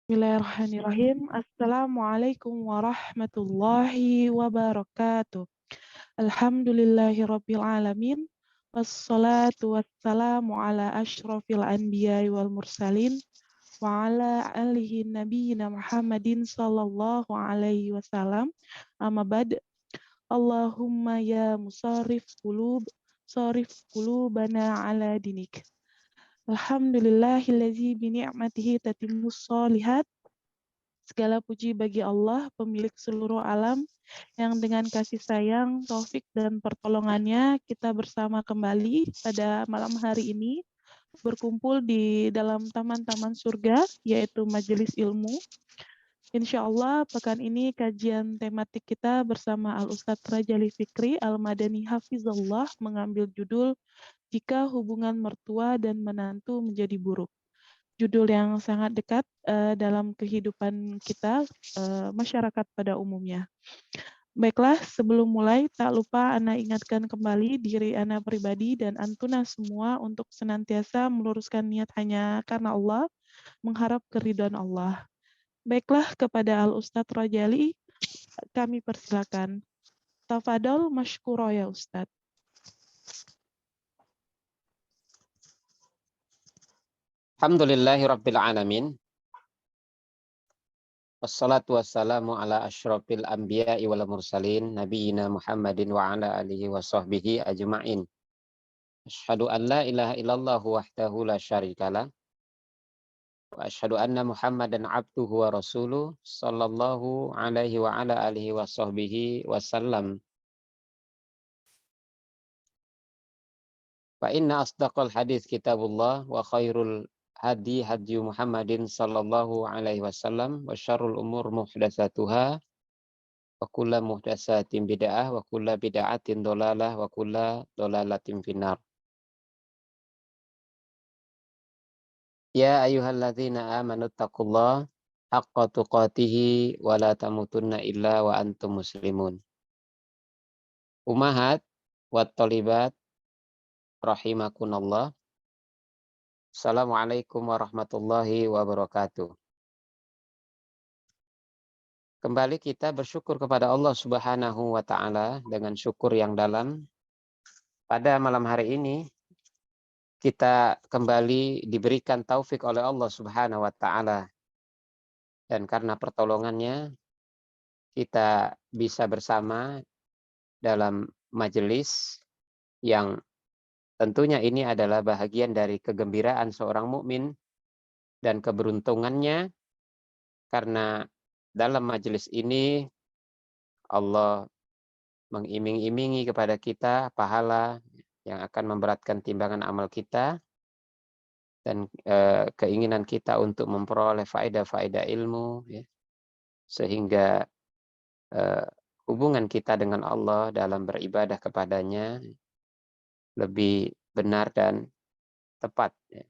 Bismillahirrahmanirrahim. Assalamualaikum warahmatullahi wabarakatuh. Alhamdulillahirabbil alamin. Wassalatu wassalamu ala asyrafil anbiya'i wal mursalin wa ala alihi nabiyina Muhammadin sallallahu alaihi wasallam. Amma ba'd. Allahumma ya musarrif qulubana ala dinik. Alhamdulillahillazi bi ni'matihi tatimmus shalihat. Segala puji bagi Allah, pemilik seluruh alam, yang dengan kasih sayang, taufik, dan pertolongannya kita bersama kembali pada malam hari ini, berkumpul di dalam taman-taman surga, yaitu Majelis Ilmu. Insya Allah, pekan ini kajian tematik kita bersama Al-Ustadz Rajali Fikri Al-Madani Hafizullah mengambil judul Jika Hubungan Mertua dan Menantu Menjadi Buruk. Judul yang sangat dekat dalam kehidupan kita, masyarakat pada umumnya. Baiklah, sebelum mulai, tak lupa Ana ingatkan kembali diri Ana pribadi dan Antuna semua untuk senantiasa meluruskan niat hanya karena Allah, mengharap keridhaan Allah. Baiklah, kepada Al-Ustadz Rajali, kami persilakan. Tafadol masykuro ya Ustadz. Alhamdulillahi Rabbil Alamin. Wassalatu wassalamu ala asyrafil anbiya'i wal mursalin nabiyina Muhammadin wa ala alihi wa sahbihi ajma'in. Asyhadu an la ilaha illallah wahdahu la syarikalah wa asyhadu anna Muhammadan abduhu wa rasuluh sallallahu alaihi wa ala alihi wa sahbihi wasallam. Fa inna asdaqal hadis kitabullah wa khairul hadi Muhammadin sallallahu alaihi wasallam wa syarrul umur muhdatsatuha wa kullu muhdatsatin bid'ah wa kullu bid'atin dhalalah wa kullu dhalalatin finnar. Ya ayyuhalladzina amanu taqullaha haqqa tuqatih wa la tamutunna illa wa antum muslimun. Ummahat wa thalibat rahimakumullah. Assalamualaikum warahmatullahi wabarakatuh. Kembali kita bersyukur kepada Allah Subhanahu wa taala dengan syukur yang dalam. Pada malam hari ini kita kembali diberikan taufik oleh Allah Subhanahu wa taala, dan karena pertolongannya kita bisa bersama dalam majelis yang tentunya ini adalah bahagian dari kegembiraan seorang mukmin dan keberuntungannya, karena dalam majelis ini Allah mengiming-imingi kepada kita pahala yang akan memberatkan timbangan amal kita, dan keinginan kita untuk memperoleh faedah-faedah ilmu, ya, sehingga hubungan kita dengan Allah dalam beribadah kepadanya lebih benar dan tepat. Ya.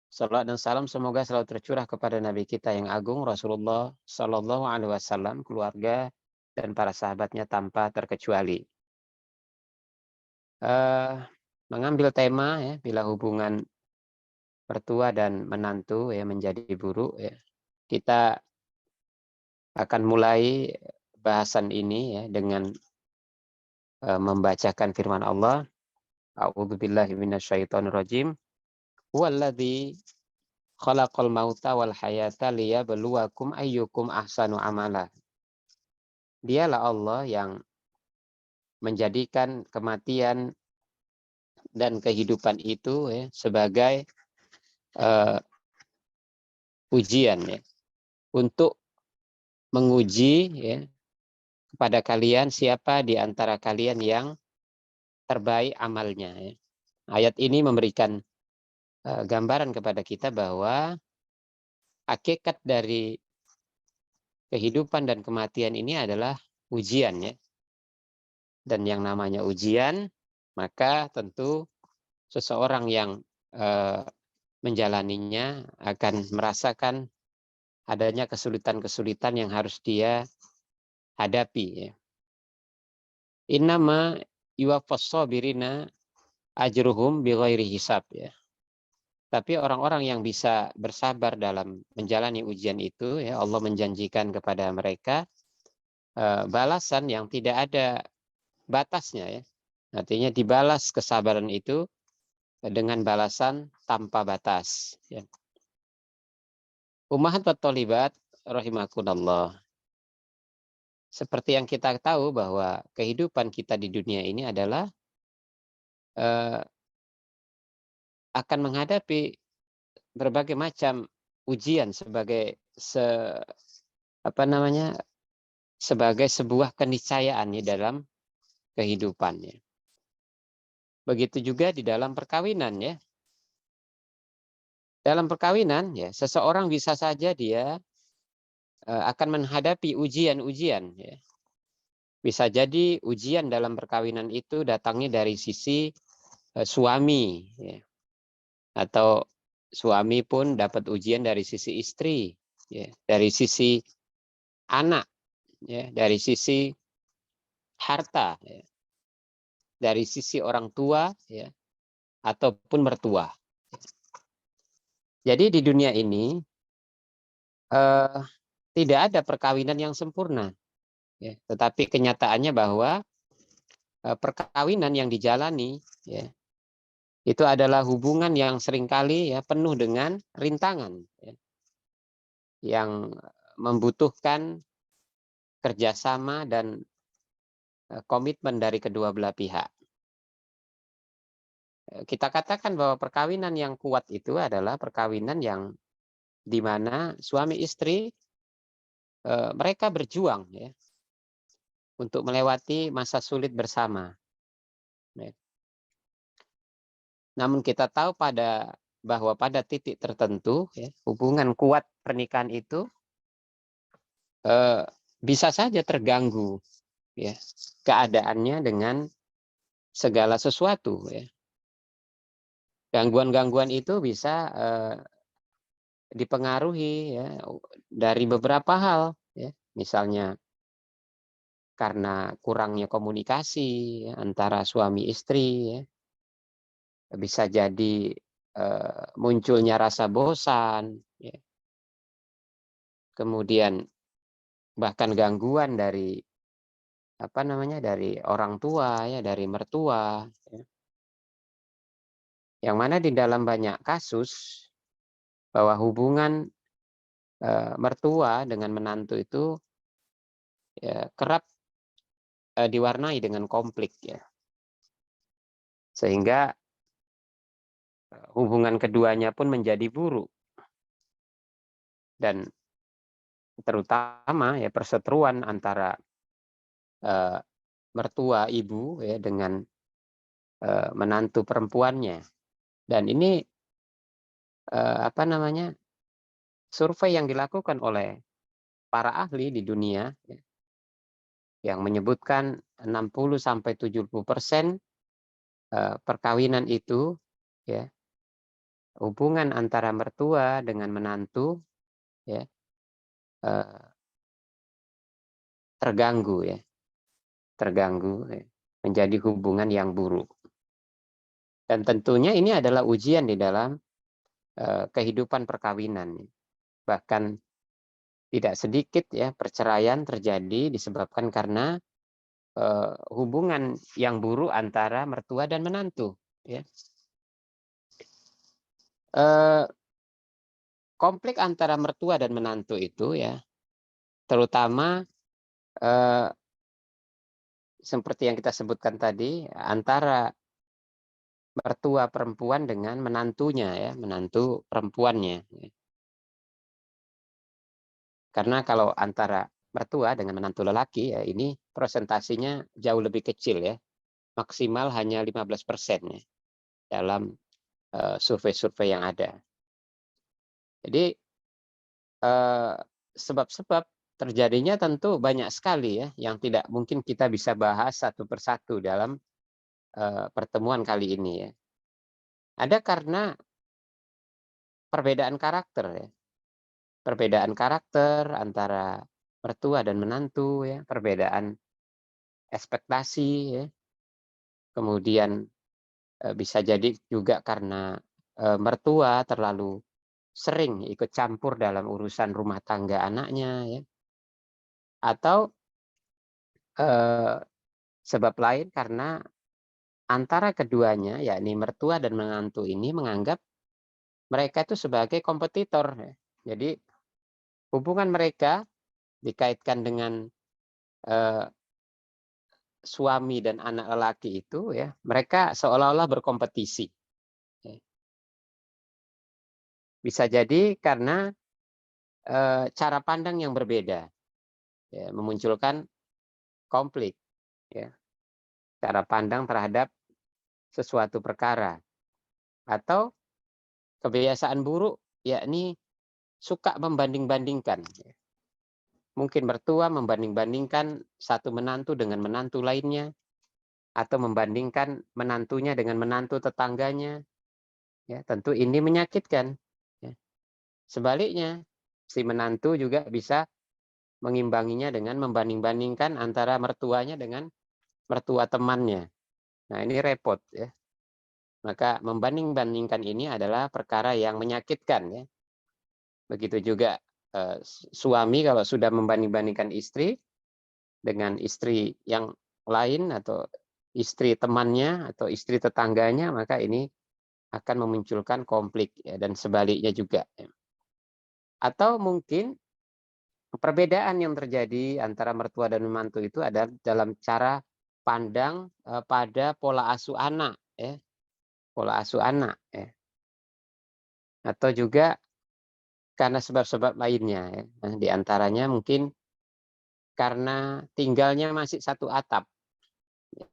Salawat dan salam semoga selalu tercurah kepada Nabi kita yang agung Rasulullah Sallallahu Alaihi Wasallam, keluarga dan para sahabatnya tanpa terkecuali. Mengambil tema, ya, bila hubungan mertua dan menantu ya menjadi buruk, ya, kita akan mulai bahasan ini ya dengan membacakan firman Allah. A'udzubillahi minasyaitonirrajim. Huwallazi khalaqal mauta wal hayata liyabluwakum ayyukum ahsanu amala. Dialah Allah yang menjadikan kematian dan kehidupan itu ya sebagai ujian, ya, untuk menguji ya kepada kalian siapa di antara kalian yang terbaik amalnya. Ya. Ayat ini memberikan gambaran kepada kita bahwa hakikat dari kehidupan dan kematian ini adalah ujian, ya. Dan yang namanya ujian, maka tentu seseorang yang menjalaninya akan merasakan adanya kesulitan-kesulitan yang harus dia hadapi. Ya. Innama yuwaffas sabirina ajruhum bighairi hisab. Ya. Tapi orang-orang yang bisa bersabar dalam menjalani ujian itu, ya Allah menjanjikan kepada mereka balasan yang tidak ada batasnya, ya. Artinya dibalas kesabaran itu dengan balasan tanpa batas. Ya. Ummahat wa tholibat rahimakumullah. Seperti yang kita tahu bahwa kehidupan kita di dunia ini adalah eh, akan menghadapi berbagai macam ujian apa namanya sebagai sebuah keniscayaan di dalam kehidupannya. Begitu juga di dalam perkawinan, ya. Dalam perkawinan, ya, seseorang bisa saja dia akan menghadapi ujian-ujian, ya. Bisa jadi ujian dalam perkawinan itu datangnya dari sisi suami, ya. Atau suami pun dapat ujian dari sisi istri, ya. Dari sisi anak, ya. Dari sisi harta, ya. Dari sisi orang tua, ya. Ataupun mertua. Jadi di dunia ini eh, tidak ada perkawinan yang sempurna, ya. Tetapi kenyataannya bahwa perkawinan yang dijalani, ya, itu adalah hubungan yang seringkali, ya, penuh dengan rintangan, ya, yang membutuhkan kerjasama dan komitmen dari kedua belah pihak. Kita katakan bahwa perkawinan yang kuat itu adalah perkawinan yang di mana suami istri mereka berjuang, ya, untuk melewati masa sulit bersama. Ya. Namun kita tahu bahwa pada titik tertentu, ya, hubungan kuat pernikahan itu bisa saja terganggu, ya, keadaannya dengan segala sesuatu, ya. Gangguan-gangguan itu bisa dipengaruhi, ya, dari beberapa hal, ya. Misalnya karena kurangnya komunikasi, ya, antara suami istri, ya. Bisa jadi munculnya rasa bosan, ya. Kemudian bahkan gangguan dari apa namanya dari orang tua, ya, dari mertua, ya. Yang mana di dalam banyak kasus bahwa hubungan mertua dengan menantu itu, ya, kerap diwarnai dengan konflik, ya. Sehingga hubungan keduanya pun menjadi buruk. Dan terutama, ya, perseteruan antara mertua ibu, ya, dengan menantu perempuannya. Dan ini apa namanya survei yang dilakukan oleh para ahli di dunia, ya, yang menyebutkan 60-70% perkawinan itu, ya, hubungan antara mertua dengan menantu, ya, terganggu, ya, ya, menjadi hubungan yang buruk. Dan tentunya ini adalah ujian di dalam kehidupan perkawinan. Bahkan tidak sedikit, ya, perceraian terjadi disebabkan karena hubungan yang buruk antara mertua dan menantu, ya. Konflik antara mertua dan menantu itu, ya, terutama seperti yang kita sebutkan tadi antara mertua perempuan dengan menantunya, ya, menantu perempuannya, ya. Karena kalau antara mertua dengan menantu lelaki, ya, ini presentasinya jauh lebih kecil, ya, maksimal hanya 15%, ya, dalam survei-survei yang ada. Jadi sebab-sebab terjadinya tentu banyak sekali, ya, yang tidak mungkin kita bisa bahas satu persatu dalam pertemuan kali ini, ya. Ada karena perbedaan karakter, ya. Perbedaan karakter antara mertua dan menantu, ya, perbedaan ekspektasi, ya. Kemudian bisa jadi juga karena mertua terlalu sering ikut campur dalam urusan rumah tangga anaknya, ya, atau sebab lain karena antara keduanya, yakni mertua dan menantu ini menganggap mereka itu sebagai kompetitor, ya. Jadi hubungan mereka dikaitkan dengan eh, suami dan anak lelaki itu, ya, mereka seolah-olah berkompetisi. Ya. Bisa jadi karena cara pandang yang berbeda, ya, memunculkan konflik, ya, cara pandang terhadap sesuatu perkara, atau kebiasaan buruk, yakni suka membanding-bandingkan. Mungkin mertua membanding-bandingkan satu menantu dengan menantu lainnya, atau membandingkan menantunya dengan menantu tetangganya. Ya, tentu ini menyakitkan. Ya. Sebaliknya, si menantu juga bisa mengimbanginya dengan membanding-bandingkan antara mertuanya dengan mertua temannya. Nah, ini repot, ya. Maka membanding-bandingkan ini adalah perkara yang menyakitkan, ya. Begitu juga suami kalau sudah membanding-bandingkan istri dengan istri yang lain, atau istri temannya atau istri tetangganya, maka ini akan memunculkan konflik, ya, dan sebaliknya juga, ya. Atau mungkin perbedaan yang terjadi antara mertua dan menantu itu ada dalam cara pandang pada pola asuh anak, ya, pola asuh anak, ya. Atau juga karena sebab-sebab lainnya, ya. Nah, di antaranya mungkin karena tinggalnya masih satu atap, ya.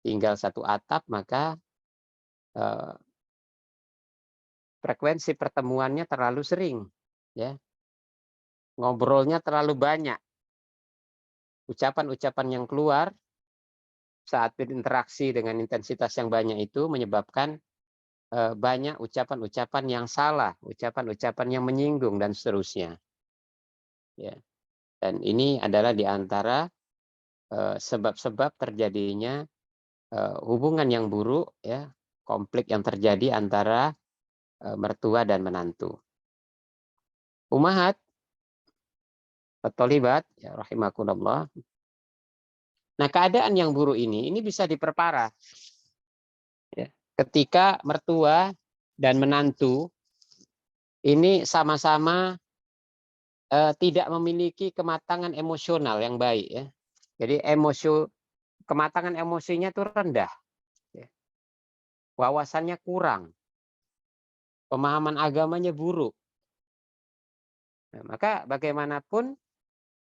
Tinggal satu atap, maka eh, frekuensi pertemuannya terlalu sering, ya. Ngobrolnya terlalu banyak. Ucapan-ucapan yang keluar saat berinteraksi dengan intensitas yang banyak itu menyebabkan banyak ucapan-ucapan yang salah, ucapan-ucapan yang menyinggung, dan seterusnya. Ya. Dan ini adalah di antara sebab-sebab terjadinya hubungan yang buruk, ya, konflik yang terjadi antara mertua dan menantu. Umahat, Tholibat, ya, rahimakumullah. Nah, keadaan yang buruk ini bisa diperparah, ya, ketika mertua dan menantu ini sama-sama tidak memiliki kematangan emosional yang baik, ya. Jadi kematangan emosinya itu rendah, ya. Wawasannya kurang, pemahaman agamanya buruk. Nah, maka bagaimanapun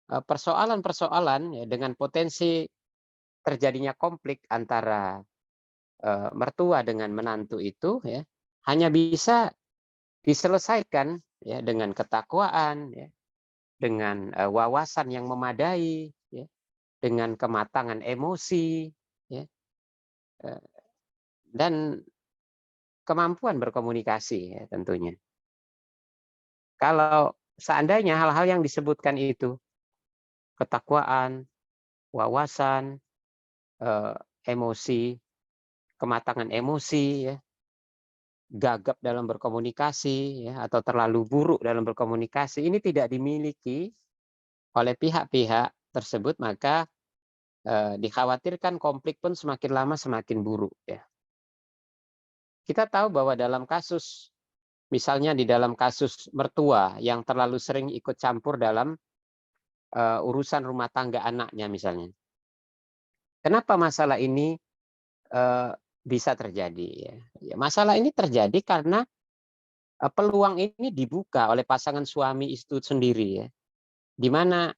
persoalan-persoalan, ya, dengan potensi terjadinya konflik antara mertua dengan menantu itu, ya, hanya bisa diselesaikan, ya, dengan ketakwaan, ya, dengan wawasan yang memadai, ya, dengan kematangan emosi, ya, dan kemampuan berkomunikasi, ya, tentunya. Kalau seandainya hal-hal yang disebutkan itu, ketakwaan, wawasan, emosi, kematangan emosi, ya, gagap dalam berkomunikasi, ya, atau terlalu buruk dalam berkomunikasi, ini tidak dimiliki oleh pihak-pihak tersebut, maka dikhawatirkan konflik pun semakin lama semakin buruk, ya. Kita tahu bahwa dalam kasus, misalnya di dalam kasus mertua yang terlalu sering ikut campur dalam urusan rumah tangga anaknya misalnya. Kenapa masalah ini bisa terjadi, ya? Ya, masalah ini terjadi karena peluang ini dibuka oleh pasangan suami istri sendiri, ya. Di mana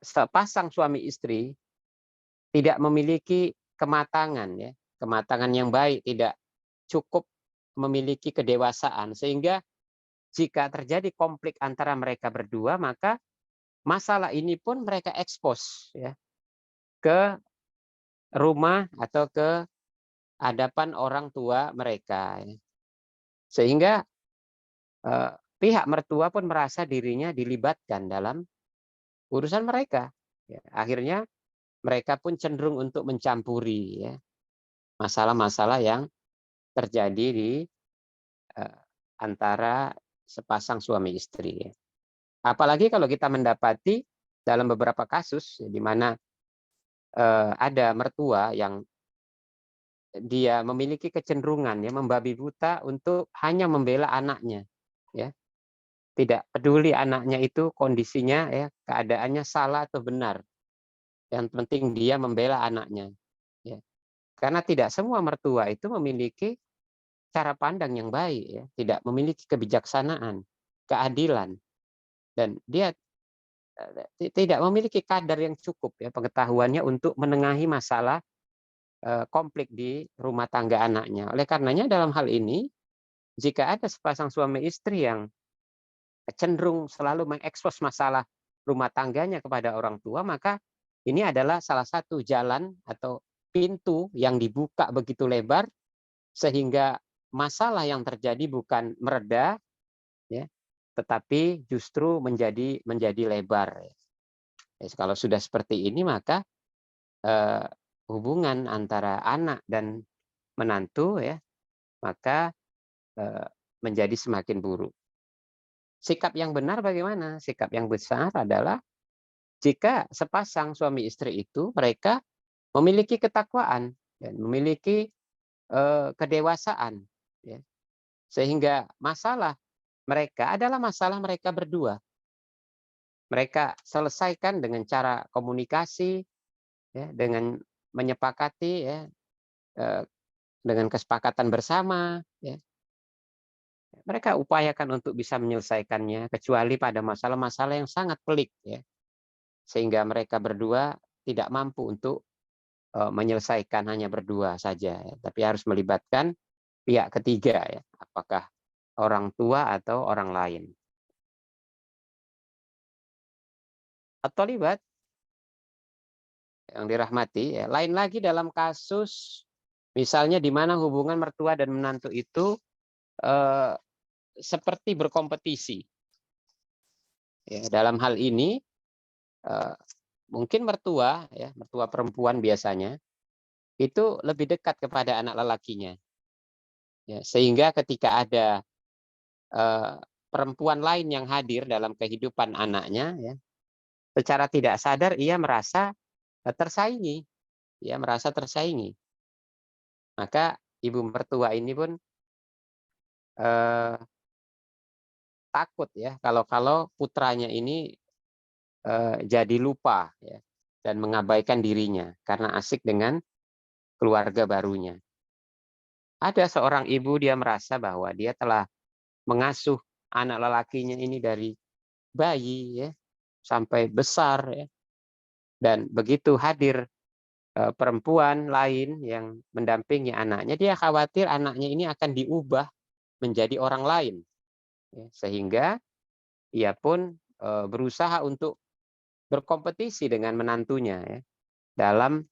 sepasang suami istri tidak memiliki kematangan, ya, kematangan yang baik, tidak cukup memiliki kedewasaan, sehingga jika terjadi konflik antara mereka berdua, maka masalah ini pun mereka ekspos, ya, ke rumah atau ke hadapan orang tua mereka, ya. Sehingga pihak mertua pun merasa dirinya dilibatkan dalam urusan mereka, ya. Akhirnya mereka pun cenderung untuk mencampuri, ya. masalah-masalah yang terjadi di antara sepasang suami istri. Apalagi kalau kita mendapati dalam beberapa kasus di mana ada mertua yang dia memiliki kecenderungan ya membabi buta untuk hanya membela anaknya, ya. Tidak peduli anaknya itu kondisinya ya, keadaannya salah atau benar. Yang penting dia membela anaknya, ya. Karena tidak semua mertua itu memiliki cara pandang yang baik ya, tidak memiliki kebijaksanaan, keadilan, dan dia tidak memiliki kadar yang cukup ya pengetahuannya untuk menengahi masalah konflik di rumah tangga anaknya. Oleh karenanya dalam hal ini, jika ada sepasang suami istri yang cenderung selalu mengekspos masalah rumah tangganya kepada orang tua, maka ini adalah salah satu jalan atau pintu yang dibuka begitu lebar sehingga masalah yang terjadi bukan mereda, ya, tetapi justru menjadi lebar. Kalau sudah seperti ini maka eh, hubungan antara anak dan menantu ya maka menjadi semakin buruk. Sikap yang benar bagaimana? Sikap yang besar adalah jika sepasang suami istri itu mereka memiliki ketakwaan dan memiliki kedewasaan, ya. Sehingga masalah mereka adalah masalah mereka berdua. Mereka selesaikan dengan cara komunikasi, ya, dengan menyepakati, ya, dengan kesepakatan bersama, ya. Mereka upayakan untuk bisa menyelesaikannya, kecuali pada masalah-masalah yang sangat pelik, ya, sehingga mereka berdua tidak mampu untuk menyelesaikan hanya berdua saja, ya, tapi harus melibatkan pihak ketiga, ya, apakah orang tua atau orang lain. Atau libat yang dirahmati, ya, lain lagi dalam kasus misalnya di mana hubungan mertua dan menantu itu eh, seperti berkompetisi. Ya, dalam hal ini mungkin mertua, ya, mertua perempuan biasanya itu lebih dekat kepada anak lelakinya, ya, sehingga ketika ada perempuan lain yang hadir dalam kehidupan anaknya, ya, secara tidak sadar ia merasa tersaingi, ya, merasa tersaingi. Maka ibu mertua ini pun takut ya kalau putranya ini jadi lupa ya dan mengabaikan dirinya karena asik dengan keluarga barunya. Ada seorang ibu dia merasa bahwa dia telah mengasuh anak lelakinya ini dari bayi ya sampai besar ya. Dan begitu hadir perempuan lain yang mendampingi anaknya, dia khawatir anaknya ini akan diubah menjadi orang lain. Ya, sehingga ia pun berusaha untuk berkompetisi dengan menantunya ya, dalam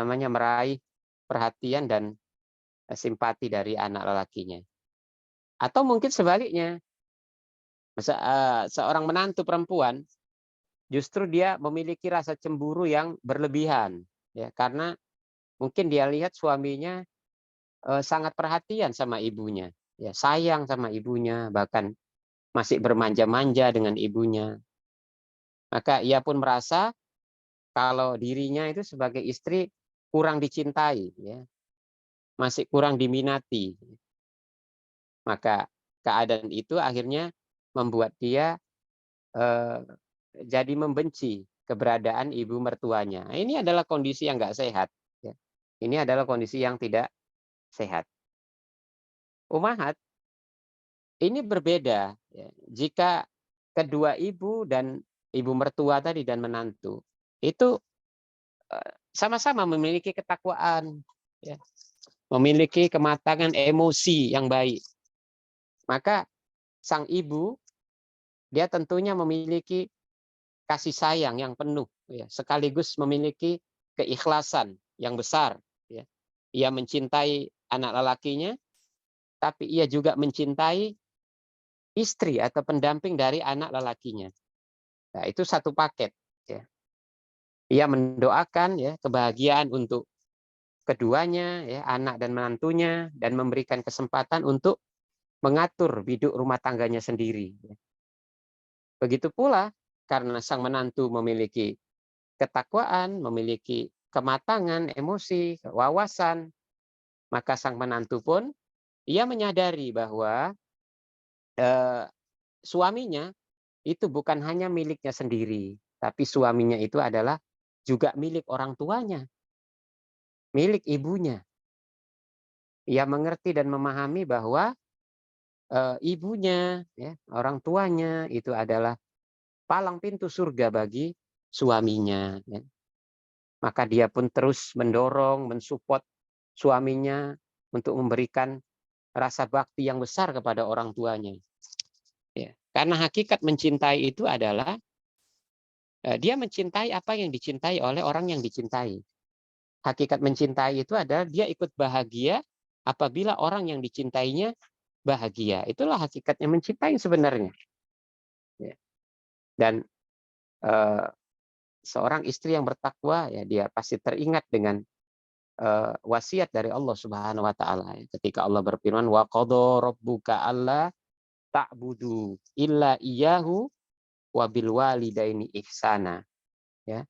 meraih perhatian dan simpati dari anak lelakinya. Atau mungkin sebaliknya, seorang menantu perempuan justru dia memiliki rasa cemburu yang berlebihan, ya, karena mungkin dia lihat suaminya sangat perhatian sama ibunya, ya, sayang sama ibunya, bahkan masih bermanja-manja dengan ibunya. Maka ia pun merasa kalau dirinya itu sebagai istri kurang dicintai, ya, masih kurang diminati. Maka keadaan itu akhirnya membuat dia jadi membenci keberadaan ibu mertuanya. Nah, ini adalah kondisi yang nggak sehat. Ya. Ini adalah kondisi yang tidak sehat. Umahat, ini berbeda. Ya. Jika kedua ibu dan ibu mertua tadi dan menantu itu sama-sama memiliki ketakwaan, ya, memiliki kematangan emosi yang baik, maka sang ibu dia tentunya memiliki kasih sayang yang penuh, ya, sekaligus memiliki keikhlasan yang besar. Ya. Ia mencintai anak lelakinya, tapi ia juga mencintai istri atau pendamping dari anak lelakinya. Nah, itu satu paket. Ya. Ia mendoakan ya kebahagiaan untuk keduanya, ya, anak dan menantunya, dan memberikan kesempatan untuk mengatur biduk rumah tangganya sendiri. Begitu pula karena sang menantu memiliki ketakwaan, memiliki kematangan emosi, wawasan, maka sang menantu pun ia menyadari bahwa eh, suaminya itu bukan hanya miliknya sendiri, tapi suaminya itu adalah juga milik orang tuanya, milik ibunya. Ia mengerti dan memahami bahwa ibunya, ya, orang tuanya itu adalah palang pintu surga bagi suaminya. Ya. Maka dia pun terus mendorong, mensupport suaminya untuk memberikan rasa bakti yang besar kepada orang tuanya. Ya. Karena hakikat mencintai itu adalah dia mencintai apa yang dicintai oleh orang yang dicintai. Hakikat mencintai itu adalah dia ikut bahagia apabila orang yang dicintainya bahagia. Itulah hakikatnya mencintai sebenarnya. Ya. Dan eh, seorang istri yang bertakwa, ya, dia pasti teringat dengan wasiat dari Allah Subhanahu wa taala, ya. Ketika Allah berfirman, wa qadha rabbuka alla ta'budu illa iyyahu wa bil walidaini ihsana, ya.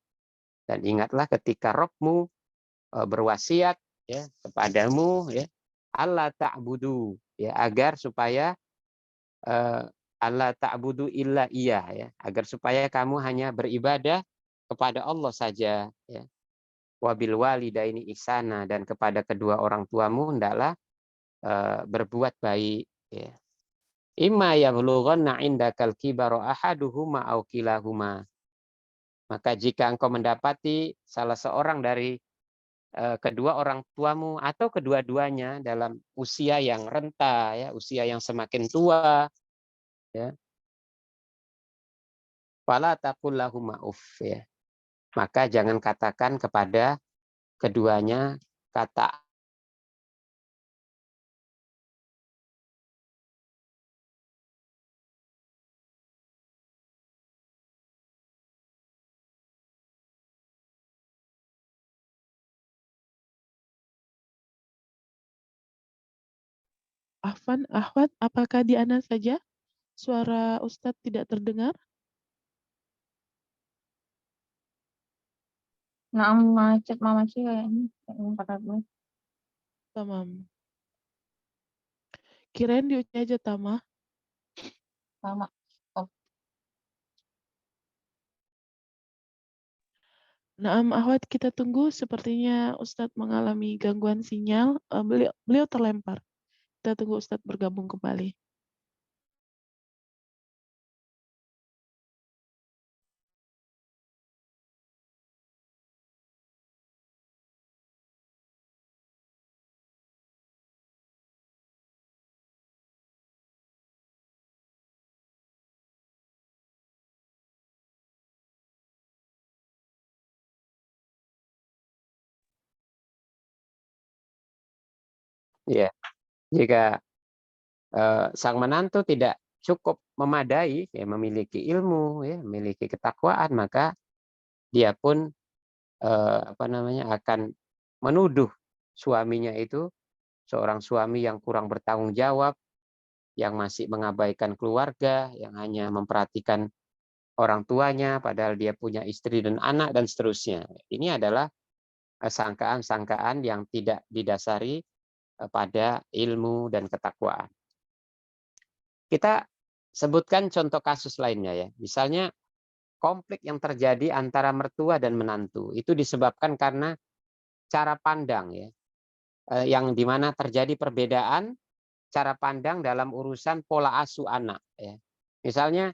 Dan ingatlah ketika Rabbmu berwasiat, ya, kepadamu, ya, alla ta'budu, ya, agar supaya alla ta'budu illa iya, ya, agar supaya kamu hanya beribadah kepada Allah saja, ya. Wabil walidaini ihsana, dan kepada kedua orang tuamu hendaklah berbuat baik, ya. Imma yablughanna indakal kibara ahaduhuma aw kilahuma. Maka jika engkau mendapati salah seorang dari kedua orang tuamu atau kedua-duanya dalam usia yang renta, ya, usia yang semakin tua, ya, fala taqul lahum uff, ya. Maka jangan katakan kepada keduanya kata. Afwan, Ahwat, apakah di Ana saja suara Ustadz tidak terdengar? Nah, macet mama sih kayaknya. Kayaknya 14 Tamam. Kirain di Uci aja, Tama. sama. Oh, Naam, Ahwat, kita tunggu. Sepertinya Ustadz mengalami gangguan sinyal. Beliau terlempar. Kita tunggu Ustadz bergabung kembali. Ya, jika sang menantu tidak cukup memadai, ya, memiliki ilmu, ya, memiliki ketakwaan, maka dia pun akan menuduh suaminya itu seorang suami yang kurang bertanggung jawab, yang masih mengabaikan keluarga, yang hanya memperhatikan orang tuanya, padahal dia punya istri dan anak, dan seterusnya. Ini adalah sangkaan-sangkaan yang tidak didasari pada ilmu dan ketakwaan. Kita sebutkan contoh kasus lainnya, ya. Misalnya konflik yang terjadi antara mertua dan menantu itu disebabkan karena cara pandang, ya, yang dimana terjadi perbedaan cara pandang dalam urusan pola asuh anak, ya. Misalnya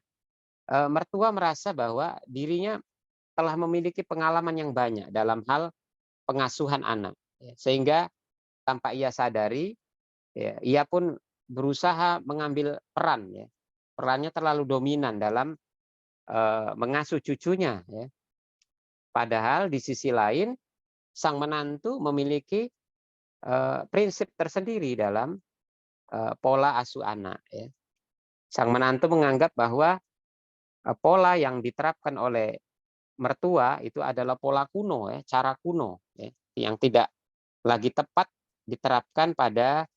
mertua merasa bahwa dirinya telah memiliki pengalaman yang banyak dalam hal pengasuhan anak, ya, sehingga tanpa ia sadari, ya, ia pun berusaha mengambil peran, ya. Perannya terlalu dominan dalam mengasuh cucunya, ya. Padahal di sisi lain sang menantu memiliki prinsip tersendiri dalam pola asuh anak, ya. Sang menantu menganggap bahwa pola yang diterapkan oleh mertua itu adalah pola kuno, ya, cara kuno, ya, yang tidak lagi tepat diterapkan pada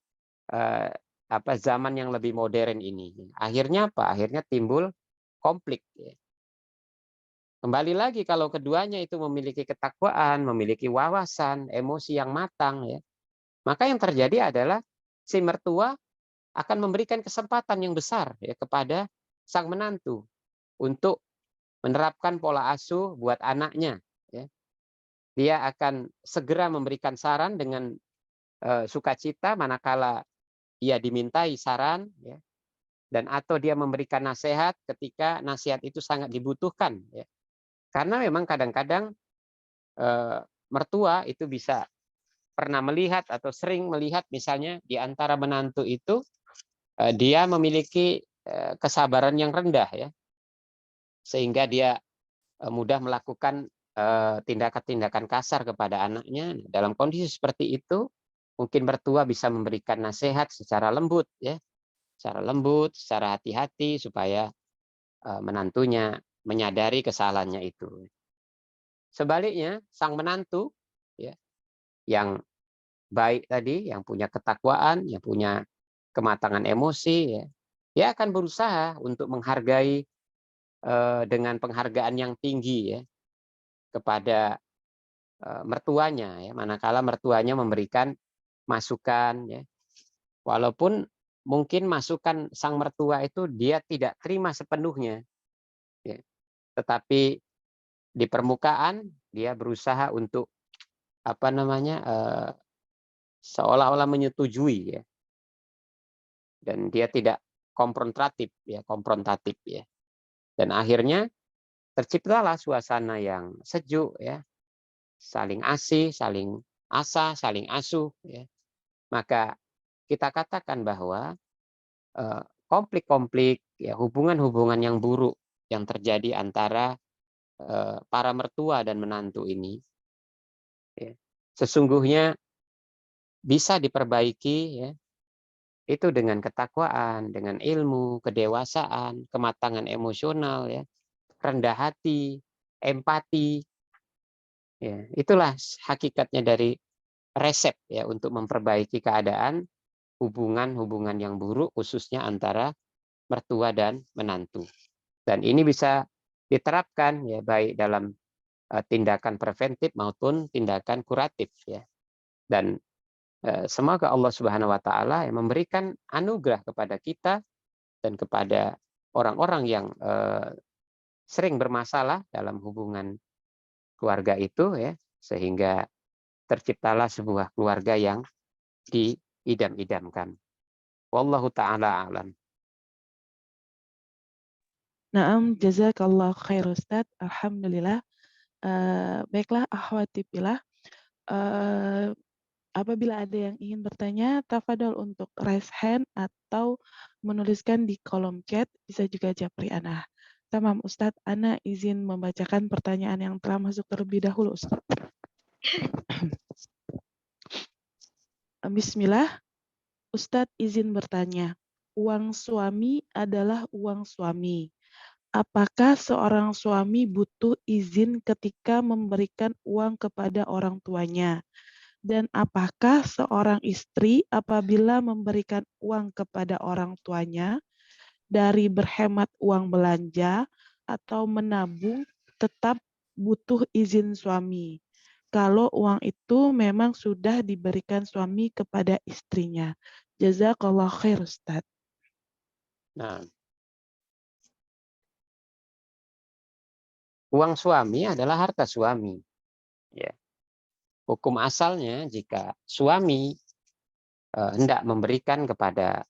zaman yang lebih modern ini. Akhirnya apa? Akhirnya timbul konflik. Ya. Kembali lagi kalau keduanya itu memiliki ketakwaan, memiliki wawasan, emosi yang matang, ya, maka yang terjadi adalah si mertua akan memberikan kesempatan yang besar ya kepada sang menantu untuk menerapkan pola asuh buat anaknya. Ya. Dia akan segera memberikan saran dengan sukacita manakala ia dimintai saran, ya, dan atau dia memberikan nasihat ketika nasihat itu sangat dibutuhkan. Ya. Karena memang kadang-kadang mertua itu bisa pernah melihat atau sering melihat misalnya di antara menantu itu dia memiliki kesabaran yang rendah ya, sehingga dia mudah melakukan tindakan-tindakan kasar kepada anaknya. Dalam kondisi seperti itu, mungkin mertua bisa memberikan nasihat secara lembut ya, secara hati-hati supaya menantunya menyadari kesalahannya itu. Sebaliknya, sang menantu ya, yang baik tadi, yang punya ketakwaan, yang punya kematangan emosi, ya, dia akan berusaha untuk menghargai dengan penghargaan yang tinggi ya kepada mertuanya ya, manakala mertuanya memberikan masukan ya, walaupun mungkin masukan sang mertua itu dia tidak terima sepenuhnya ya, tetapi di permukaan dia berusaha untuk seolah-olah menyetujui ya, dan dia tidak konfrontatif ya, dan akhirnya terciptalah suasana yang sejuk ya, saling asih, saling asah, saling asuh ya. Maka kita katakan bahwa konflik-konflik ya, hubungan-hubungan yang buruk yang terjadi antara para mertua dan menantu ini ya, sesungguhnya bisa diperbaiki ya, itu dengan ketakwaan, dengan ilmu, kedewasaan, kematangan emosional ya, rendah hati, empati. Ya, itulah hakikatnya dari resep ya untuk memperbaiki keadaan hubungan-hubungan yang buruk khususnya antara mertua dan menantu. Dan ini bisa diterapkan ya baik dalam tindakan preventif maupun tindakan kuratif ya. Dan semoga Allah Subhanahu wa taala yang memberikan anugerah kepada kita dan kepada orang-orang yang sering bermasalah dalam hubungan keluarga itu ya, sehingga terciptalah sebuah keluarga yang diidam-idamkan. Wallahu taala alam. Naam, jazakallah khair Ustaz. Alhamdulillah. Baiklah, akhwati fillah. Apabila ada yang ingin bertanya, tafadhol untuk raise hand atau menuliskan di kolom chat, bisa juga japri ana. Tamam Ustadz, ana izin membacakan pertanyaan yang telah masuk terlebih dahulu Ustadz. Bismillah, Ustadz izin bertanya. Uang suami adalah uang suami. Apakah seorang suami butuh izin ketika memberikan uang kepada orang tuanya? Dan apakah seorang istri apabila memberikan uang kepada orang tuanya dari berhemat uang belanja atau menabung tetap butuh izin suami? Kalau uang itu memang sudah diberikan suami kepada istrinya. Jazakallah khair Ustaz. Nah, uang suami adalah harta suami. Ya. Hukum asalnya jika suami hendak memberikan kepada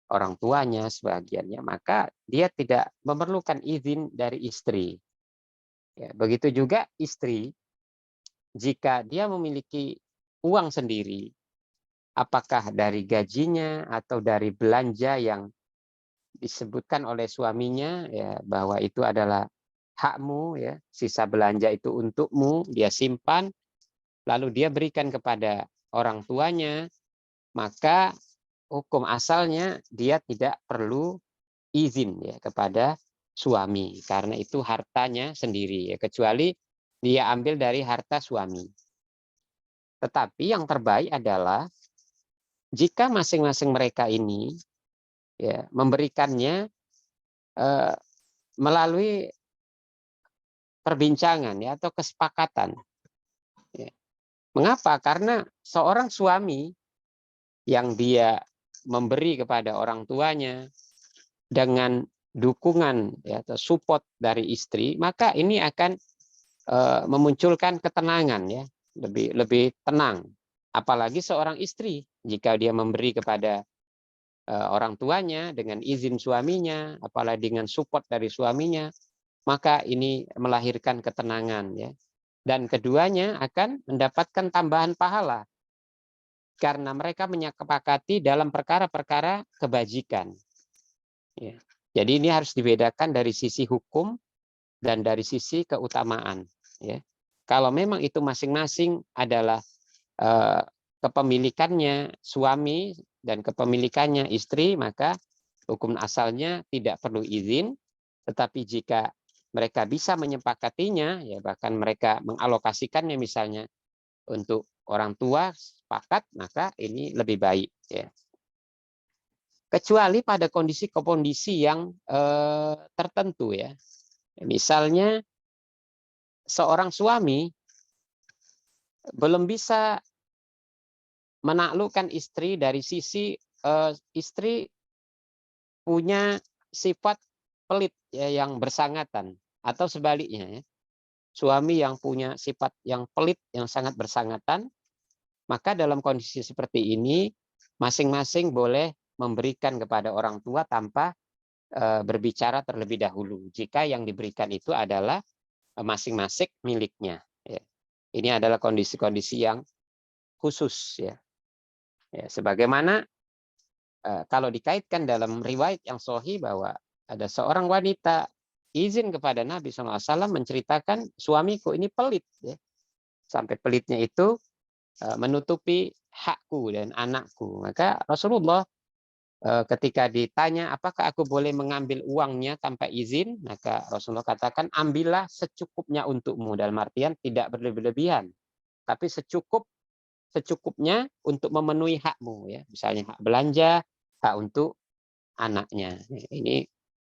orang tuanya sebagiannya, maka dia tidak memerlukan izin dari istri. Ya, begitu juga istri, jika dia memiliki uang sendiri, apakah dari gajinya atau dari belanja yang disebutkan oleh suaminya, ya bahwa itu adalah hakmu, ya sisa belanja itu untukmu, dia simpan, lalu dia berikan kepada orang tuanya, maka hukum asalnya dia tidak perlu izin ya kepada suami karena itu hartanya sendiri ya, kecuali dia ambil dari harta suami. Tetapi yang terbaik adalah jika masing-masing mereka ini ya memberikannya melalui perbincangan ya atau kesepakatan. Ya. Mengapa? Karena seorang suami yang dia memberi kepada orang tuanya dengan dukungan ya, atau support dari istri, maka ini akan memunculkan ketenangan ya, lebih tenang. Apalagi seorang istri jika dia memberi kepada orang tuanya dengan izin suaminya, apalagi dengan support dari suaminya, maka ini melahirkan ketenangan ya. Dan keduanya akan mendapatkan tambahan pahala karena mereka menyepakati dalam perkara-perkara kebajikan. Ya. Jadi ini harus dibedakan dari sisi hukum dan dari sisi keutamaan. Ya. Kalau memang itu masing-masing adalah kepemilikannya suami dan kepemilikannya istri, maka hukum asalnya tidak perlu izin. Tetapi jika mereka bisa menyepakatinya, ya bahkan mereka mengalokasikannya misalnya untuk orang tua sepakat, maka ini lebih baik. Ya. Kecuali pada kondisi-kondisi yang tertentu ya. Misalnya seorang suami belum bisa menaklukkan istri dari sisi istri punya sifat pelit ya, yang bersangatan, atau sebaliknya ya. Suami yang punya sifat yang pelit yang sangat bersangatan, maka dalam kondisi seperti ini masing-masing boleh memberikan kepada orang tua tanpa berbicara terlebih dahulu jika yang diberikan itu adalah masing-masing miliknya ya. Ini adalah kondisi-kondisi yang khusus ya. Ya, sebagaimana kalau dikaitkan dalam riwayat yang sahih bahwa ada seorang wanita izin kepada Nabi SAW menceritakan suamiku ini pelit ya. Sampai pelitnya itu menutupi hakku dan anakku. Maka Rasulullah ketika ditanya apakah aku boleh mengambil uangnya tanpa izin, maka Rasulullah katakan ambillah secukupnya untukmu, dalam artian tidak berlebihan, tapi secukupnya untuk memenuhi hakmu ya, misalnya hak belanja, hak untuk anaknya. Ini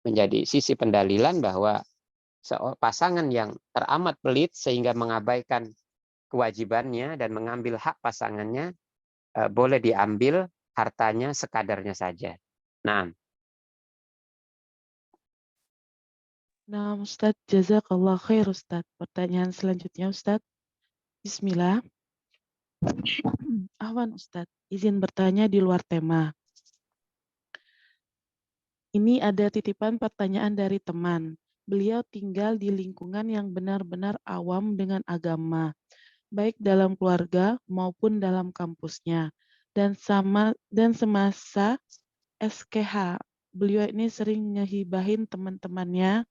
menjadi sisi pendalilan bahwa pasangan yang teramat pelit sehingga mengabaikan kewajibannya dan mengambil hak pasangannya, boleh diambil hartanya sekadarnya saja. Nah, Ustadz, jazakallah khair Ustadz. Pertanyaan selanjutnya Ustadz. Bismillah. Ahwan Ustadz, izin bertanya di luar tema. Ini ada titipan pertanyaan dari teman. Beliau tinggal di lingkungan yang benar-benar awam dengan agama, baik dalam keluarga maupun dalam kampusnya. Dan semasa SKH, beliau ini sering ngehibahin teman-temannya.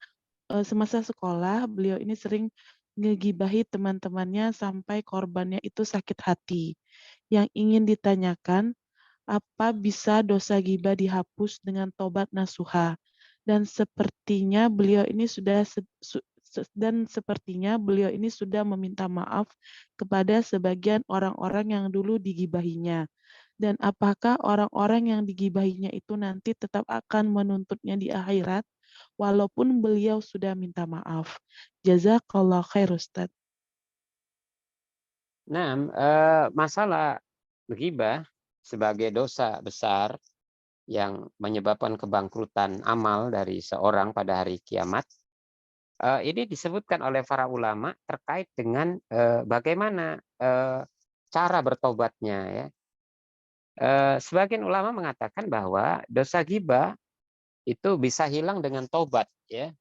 Semasa sekolah, beliau ini sering ngegibahi teman-temannya sampai korbannya itu sakit hati. Yang ingin ditanyakan, apa bisa dosa ghibah dihapus dengan tobat nasuha? Dan sepertinya beliau ini sudah meminta maaf kepada sebagian orang-orang yang dulu digibahinya. Dan apakah orang-orang yang digibahinya itu nanti tetap akan menuntutnya di akhirat walaupun beliau sudah minta maaf? Jazakallah khair Ustaz. nah masalah ghibah sebagai dosa besar yang menyebabkan kebangkrutan amal dari seorang pada hari kiamat, ini disebutkan oleh para ulama terkait dengan bagaimana cara bertobatnya ya. Sebagian ulama mengatakan bahwa dosa ghibah itu bisa hilang dengan tobat ya,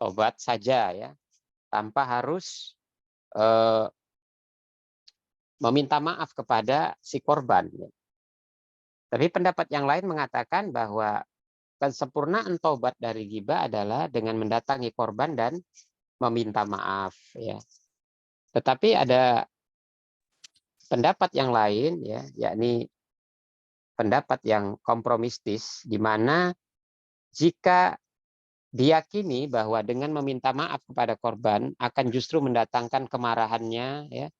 tobat saja ya, tanpa harus meminta maaf kepada si korban. Tapi pendapat yang lain mengatakan bahwa kesempurnaan taubat dari ghibah adalah dengan mendatangi korban dan meminta maaf ya. Tetapi ada pendapat yang lain ya, yakni pendapat yang kompromistis di mana jika diyakini bahwa dengan meminta maaf kepada korban akan justru mendatangkan kemarahannya ya,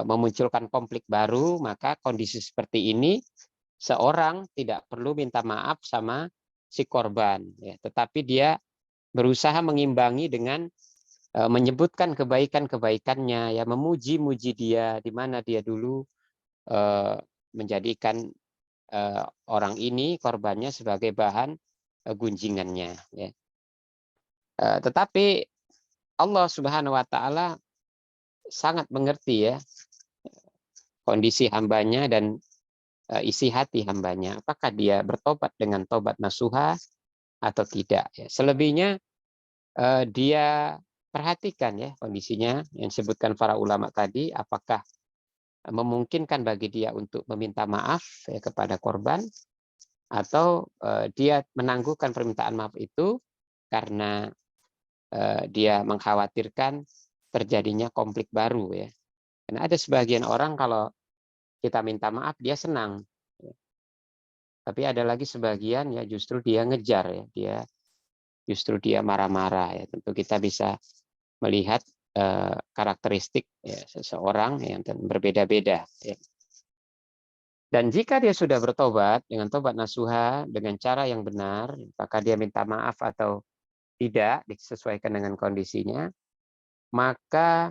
memunculkan konflik baru, maka kondisi seperti ini seorang tidak perlu minta maaf sama si korban, ya, tetapi dia berusaha mengimbangi dengan menyebutkan kebaikan-kebaikannya, ya, memuji-muji dia di mana dia dulu menjadikan orang ini korbannya sebagai bahan gunjingannya, ya. Tetapi Allah Subhanahu wa taala sangat mengerti, ya, kondisi hambanya dan isi hati hambanya. Apakah dia bertobat dengan tobat nasuha atau tidak, ya. Selebihnya dia perhatikan, ya, kondisinya yang disebutkan para ulama tadi, apakah memungkinkan bagi dia untuk meminta maaf, ya, kepada korban, atau dia menangguhkan permintaan maaf itu karena dia mengkhawatirkan terjadinya konflik baru, ya. Karena ada sebagian orang kalau kita minta maaf dia senang, ya. Tapi ada lagi sebagian, ya, justru dia ngejar, ya, justru dia marah-marah, ya. Tentu kita bisa melihat karakteristik, ya, seseorang yang berbeda-beda, ya. Dan jika dia sudah bertobat dengan tobat nasuha dengan cara yang benar, maka dia minta maaf atau tidak disesuaikan dengan kondisinya, maka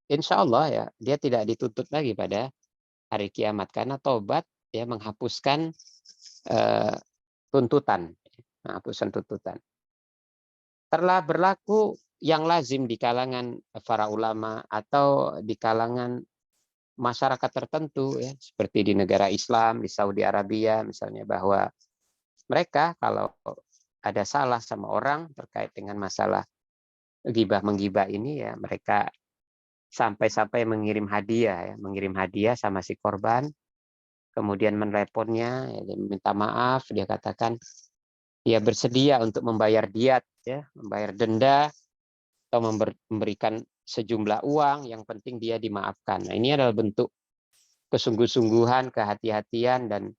insya Allah, ya, dia tidak dituntut lagi pada hari kiamat karena tobat, ya, menghapuskan tuntutan, menghapuskan tuntutan. Telah berlaku yang lazim di kalangan para ulama atau di kalangan masyarakat tertentu, ya, seperti di negara Islam, di Saudi Arabia misalnya, bahwa mereka kalau ada salah sama orang terkait dengan masalah gibah menggibah ini, ya, mereka sampai-sampai mengirim hadiah, ya, mengirim hadiah sama si korban, kemudian meneleponnya, ya, dia minta maaf, dia katakan dia bersedia untuk membayar diat, ya, membayar denda atau memberikan sejumlah uang, yang penting dia dimaafkan. Nah, ini adalah bentuk kesungguh-sungguhan, kehati-hatian, dan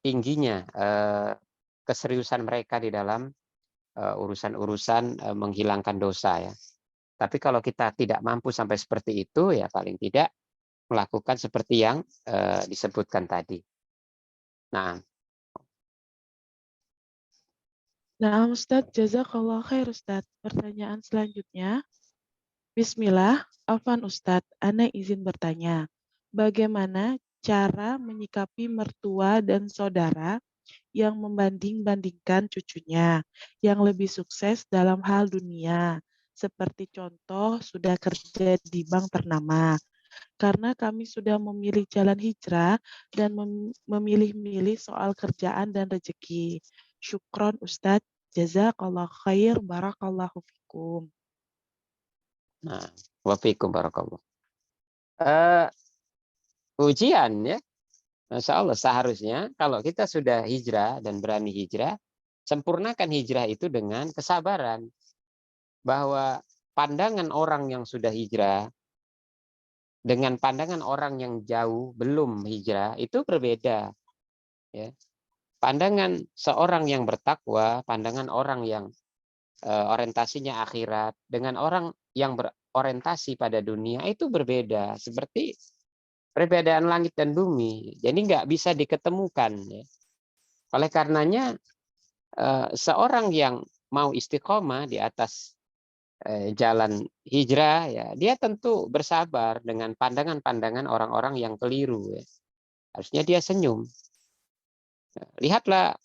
tingginya keseriusan mereka di dalam urusan-urusan menghilangkan dosa, ya. Tapi kalau kita tidak mampu sampai seperti itu, ya, paling tidak melakukan seperti yang disebutkan tadi. Nah, Nah, Ustadz, jazakallah khair Ustadz. Pertanyaan selanjutnya. Bismillah, Afwan Ustadz, Ana izin bertanya. Bagaimana cara menyikapi mertua dan saudara yang membanding-bandingkan cucunya yang lebih sukses dalam hal dunia, seperti contoh sudah kerja di bank ternama, karena kami sudah memilih jalan hijrah dan memilih-milih soal kerjaan dan rezeki. Syukron Ustadz, jazakallah khair, barakallahu fikum. nah, wafikum barakallah. Ujian, ya, Masya Allah, seharusnya kalau kita sudah hijrah dan berani hijrah, sempurnakan hijrah itu dengan kesabaran, bahwa pandangan orang yang sudah hijrah dengan pandangan orang yang jauh belum hijrah itu berbeda, ya. Pandangan seorang yang bertakwa, pandangan orang yang orientasinya akhirat dengan orang yang berorientasi pada dunia itu berbeda, seperti perbedaan langit dan bumi. Jadi nggak bisa diketemukan, ya. Oleh karenanya seorang yang mau istiqomah di atas jalan hijrah, ya, dia tentu bersabar dengan pandangan-pandangan orang-orang yang keliru, ya. Harusnya dia senyum. Lihatlah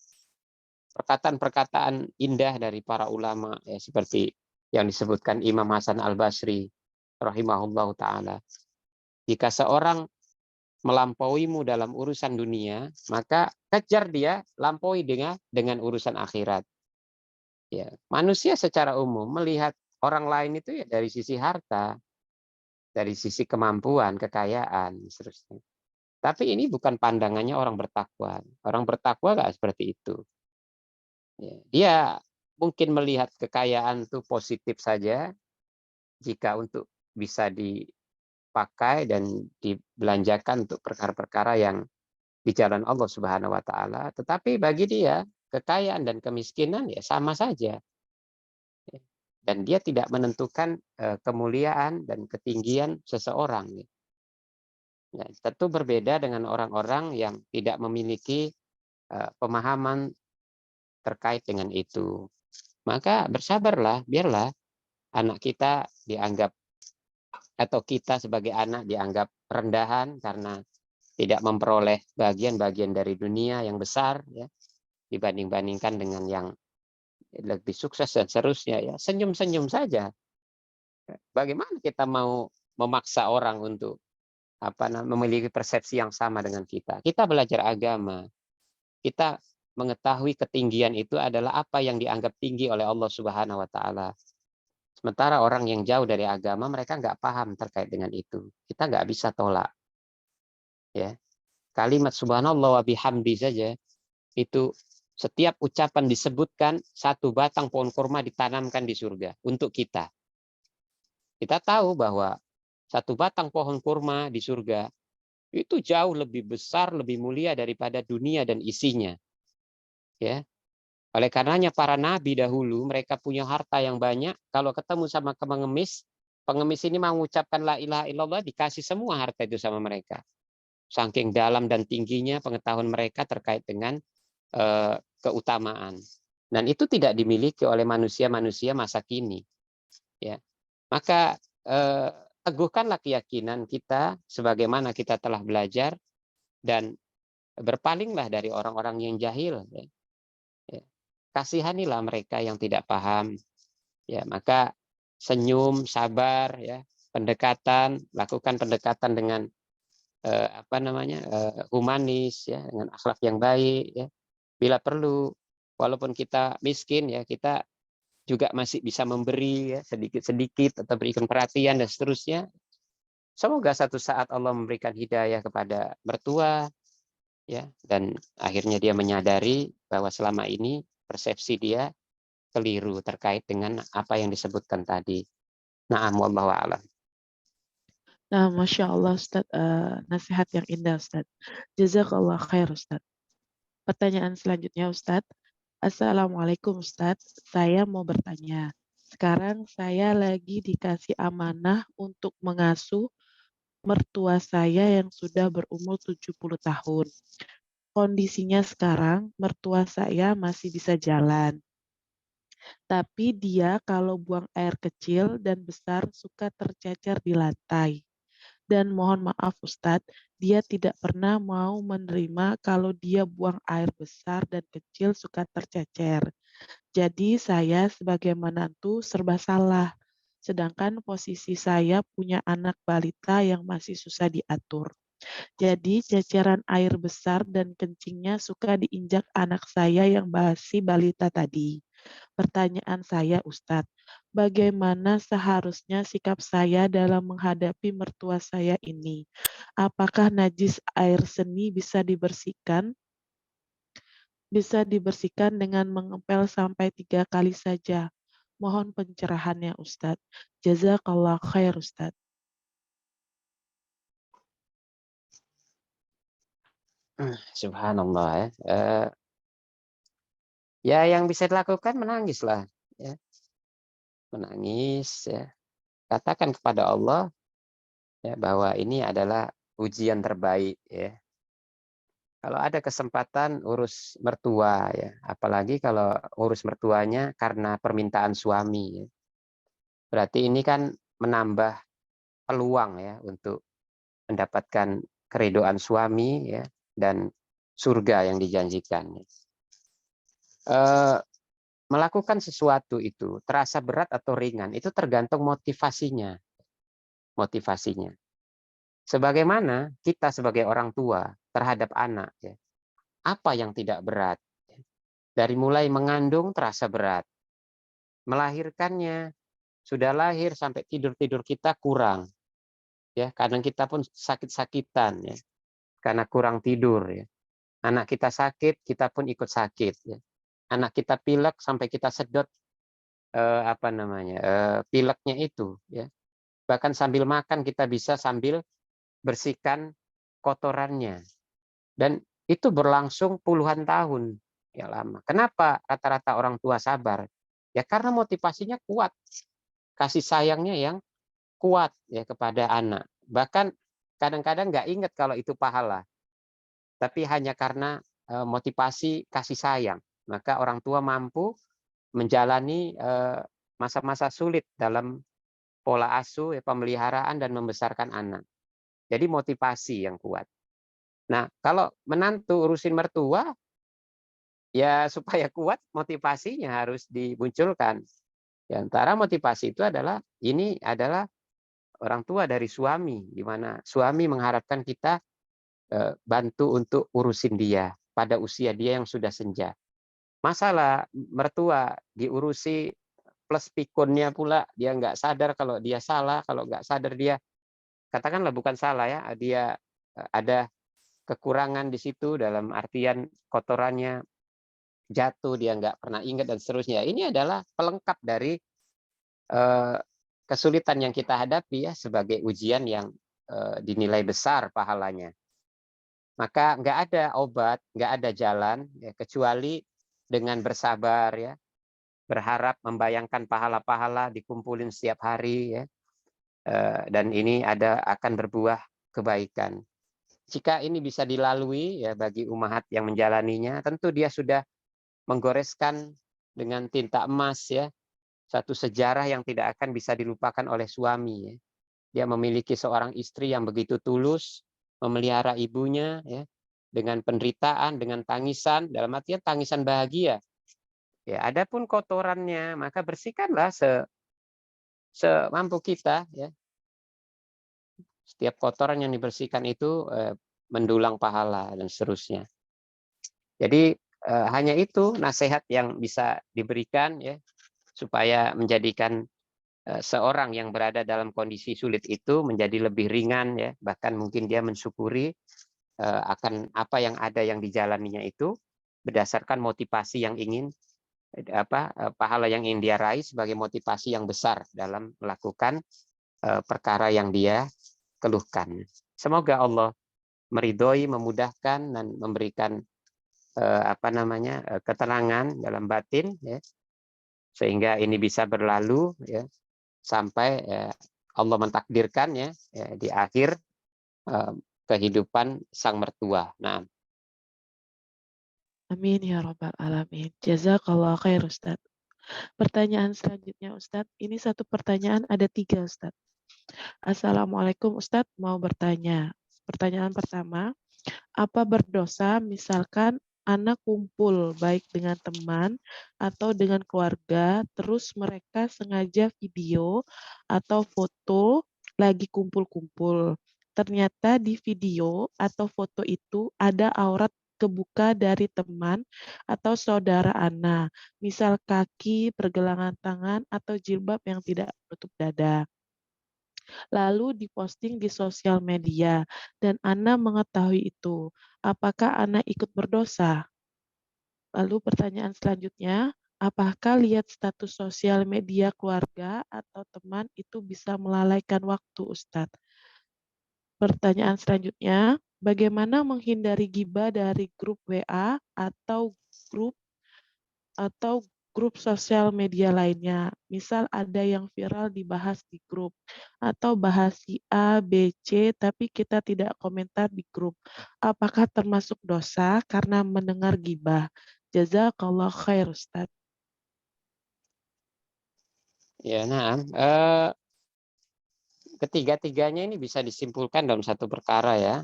perkataan-perkataan indah dari para ulama, ya, seperti yang disebutkan Imam Hasan Al-Basri rahimahullahu taala. Jika seorang melampauimu dalam urusan dunia, maka kejar dia lampaui dengan urusan akhirat. Ya, manusia secara umum melihat orang lain itu, ya, dari sisi harta, dari sisi kemampuan, kekayaan, seterusnya. Tapi ini bukan pandangannya orang bertakwa. Orang bertakwa nggak seperti itu. Ya, dia mungkin melihat kekayaan itu positif saja jika untuk bisa dipakai dan dibelanjakan untuk perkara-perkara yang di jalan Allah Subhanahu wa taala, tetapi bagi dia kekayaan dan kemiskinan, ya, sama saja. dan dia tidak menentukan kemuliaan dan ketinggian seseorang. Ya, tentu berbeda dengan orang-orang yang tidak memiliki pemahaman terkait dengan itu. Maka bersabarlah, biarlah anak kita dianggap, atau kita sebagai anak dianggap rendahan karena tidak memperoleh bagian-bagian dari dunia yang besar, ya, dibanding-bandingkan dengan yang lebih sukses dan seterusnya. Ya, senyum-senyum saja. Bagaimana kita mau memaksa orang untuk memiliki persepsi yang sama dengan kita? Kita belajar agama, kita mengetahui ketinggian itu adalah apa yang dianggap tinggi oleh Allah Subhanahu wa Ta'ala. Sementara orang yang jauh dari agama, mereka nggak paham terkait dengan itu. Kita nggak bisa tolak. Ya, kalimat subhanallah wa bihamdi saja, itu setiap ucapan disebutkan satu batang pohon kurma ditanamkan di surga untuk kita. Kita tahu bahwa satu batang pohon kurma di surga itu jauh lebih besar, lebih mulia daripada dunia dan isinya. Ya, oleh karenanya para nabi dahulu mereka punya harta yang banyak. Kalau ketemu sama pengemis, pengemis ini mau mengucapkan la ilaha illallah, dikasih semua harta itu sama mereka. Saking dalam dan tingginya pengetahuan mereka terkait dengan keutamaan. Dan itu tidak dimiliki oleh manusia-manusia masa kini. Ya, maka teguhkanlah keyakinan kita sebagaimana kita telah belajar dan berpalinglah dari orang-orang yang jahil. Ya. Kasihanilah mereka yang tidak paham. Ya, maka senyum, sabar, ya, pendekatan, lakukan pendekatan dengan humanis, ya, dengan akhlak yang baik. Ya. Bila perlu, walaupun kita miskin, ya, kita juga masih bisa memberi, ya, sedikit-sedikit atau berikan perhatian dan seterusnya. Semoga satu saat Allah memberikan hidayah kepada mertua, ya, dan akhirnya dia menyadari bahwa selama ini persepsi dia keliru terkait dengan apa yang disebutkan tadi. Na'am, wallahu a'lam. Nah, Masya Allah Ustaz, nasihat yang indah Ustaz. Jazakallah khair Ustaz. Pertanyaan selanjutnya Ustaz. Assalamualaikum Ustaz, saya mau bertanya. Sekarang saya lagi dikasih amanah untuk mengasuh mertua saya yang sudah berumur 70 tahun. Kondisinya sekarang, mertua saya masih bisa jalan. Tapi dia kalau buang air kecil dan besar suka tercecer di lantai. Dan mohon maaf Ustadz, dia tidak pernah mau menerima kalau dia buang air besar dan kecil suka tercecer. Jadi saya sebagai menantu serba salah. Sedangkan posisi saya punya anak balita yang masih susah diatur. Jadi ceceran air besar dan kencingnya suka diinjak anak saya yang masih balita tadi. Pertanyaan saya Ustadz, bagaimana seharusnya sikap saya dalam menghadapi mertua saya ini? Apakah najis air seni bisa dibersihkan? Bisa dibersihkan dengan mengepel sampai 3 kali saja. Mohon pencerahannya Ustadz. Jazakallah khair Ustadz. Subhanallah, ya. Ya, yang bisa dilakukan menangislah, ya. Menangis, ya. Katakan kepada Allah, ya, bahwa ini adalah ujian terbaik, ya. Kalau ada kesempatan urus mertua, ya, apalagi kalau urus mertuanya karena permintaan suami, ya. Berarti ini kan menambah peluang, ya, untuk mendapatkan keridhaan suami, ya, dan surga yang dijanjikan. Melakukan sesuatu itu terasa berat atau ringan itu tergantung motivasinya. Motivasinya. Sebagaimana kita sebagai orang tua terhadap anak, ya, apa yang tidak berat? Dari mulai mengandung terasa berat, melahirkannya, sudah lahir sampai tidur-tidur kita kurang, ya, kadang kita pun sakit-sakitan, ya, karena kurang tidur, ya. Anak kita sakit, kita pun ikut sakit, ya. Anak kita pilek sampai kita sedot pileknya itu, ya. Bahkan sambil makan kita bisa sambil bersihkan kotorannya, dan itu berlangsung puluhan tahun, ya, lama. Kenapa rata-rata orang tua sabar? Ya karena motivasinya kuat, kasih sayangnya yang kuat ya kepada anak. Bahkan kadang-kadang nggak ingat kalau itu pahala, tapi hanya karena motivasi kasih sayang. Maka orang tua mampu menjalani masa-masa sulit dalam pola asuh, ya, pemeliharaan dan membesarkan anak. Jadi motivasi yang kuat. Nah, kalau menantu urusin mertua, ya supaya kuat motivasinya harus dimunculkan. Di antara motivasi itu adalah ini adalah orang tua dari suami, di mana suami mengharapkan kita bantu untuk urusin dia pada usia dia yang sudah senja. Masalah mertua diurusi plus pikunnya pula, dia nggak sadar kalau dia salah, kalau nggak sadar dia, katakanlah bukan salah ya, dia ada kekurangan di situ dalam artian kotorannya jatuh, dia nggak pernah ingat dan seterusnya. Ini adalah pelengkap dari kesulitan yang kita hadapi ya sebagai ujian yang dinilai besar pahalanya. Maka nggak ada obat, nggak ada jalan ya, kecuali dengan bersabar ya, berharap membayangkan pahala-pahala dikumpulin setiap hari ya, dan ini akan berbuah kebaikan. Jika ini bisa dilalui ya bagi ummahat yang menjalaninya, tentu dia sudah menggoreskan dengan tinta emas ya satu sejarah yang tidak akan bisa dilupakan oleh suami ya. Dia memiliki seorang istri yang begitu tulus memelihara ibunya ya dengan penderitaan, dengan tangisan, dalam artian tangisan bahagia. Ya, adapun kotorannya maka bersihkanlah semampu kita ya. Setiap kotoran yang dibersihkan itu mendulang pahala dan seterusnya. Jadi hanya itu nasihat yang bisa diberikan ya supaya menjadikan seorang yang berada dalam kondisi sulit itu menjadi lebih ringan ya, bahkan mungkin dia mensyukuri akan apa yang ada yang dijalaninya itu berdasarkan motivasi yang ingin pahala yang ingin dia raih sebagai motivasi yang besar dalam melakukan perkara yang dia keluhkan. Semoga Allah meridhoi, memudahkan dan memberikan ketenangan dalam batin ya, sehingga ini bisa berlalu ya sampai Allah mentakdirkan ya di akhir kehidupan sang mertua. Nah, Amin ya rabbal alamin. Jazakallah khair Ustaz. Pertanyaan selanjutnya Ustaz. Ini satu pertanyaan ada 3 Ustaz. Assalamualaikum Ustaz, mau bertanya. Pertanyaan pertama, apa berdosa misalkan anak kumpul baik dengan teman atau dengan keluarga, terus mereka sengaja video atau foto lagi kumpul-kumpul. Ternyata di video atau foto itu ada aurat kebuka dari teman atau saudara Ana, misal kaki, pergelangan tangan, atau jilbab yang tidak menutup dada. Lalu diposting di sosial media, dan Ana mengetahui itu. Apakah Ana ikut berdosa? Lalu pertanyaan selanjutnya, apakah lihat status sosial media keluarga atau teman itu bisa melalaikan waktu, Ustadz? Pertanyaan selanjutnya, bagaimana menghindari ghibah dari grup WA grup atau grup sosial media lainnya. Misal ada yang viral dibahas di grup atau bahas si A, B, C, tapi kita tidak komentar di grup. Apakah termasuk dosa karena mendengar ghibah? Jazakallah khair, Ustaz. ya, nah, ketiga-tiganya ini bisa disimpulkan dalam satu perkara ya,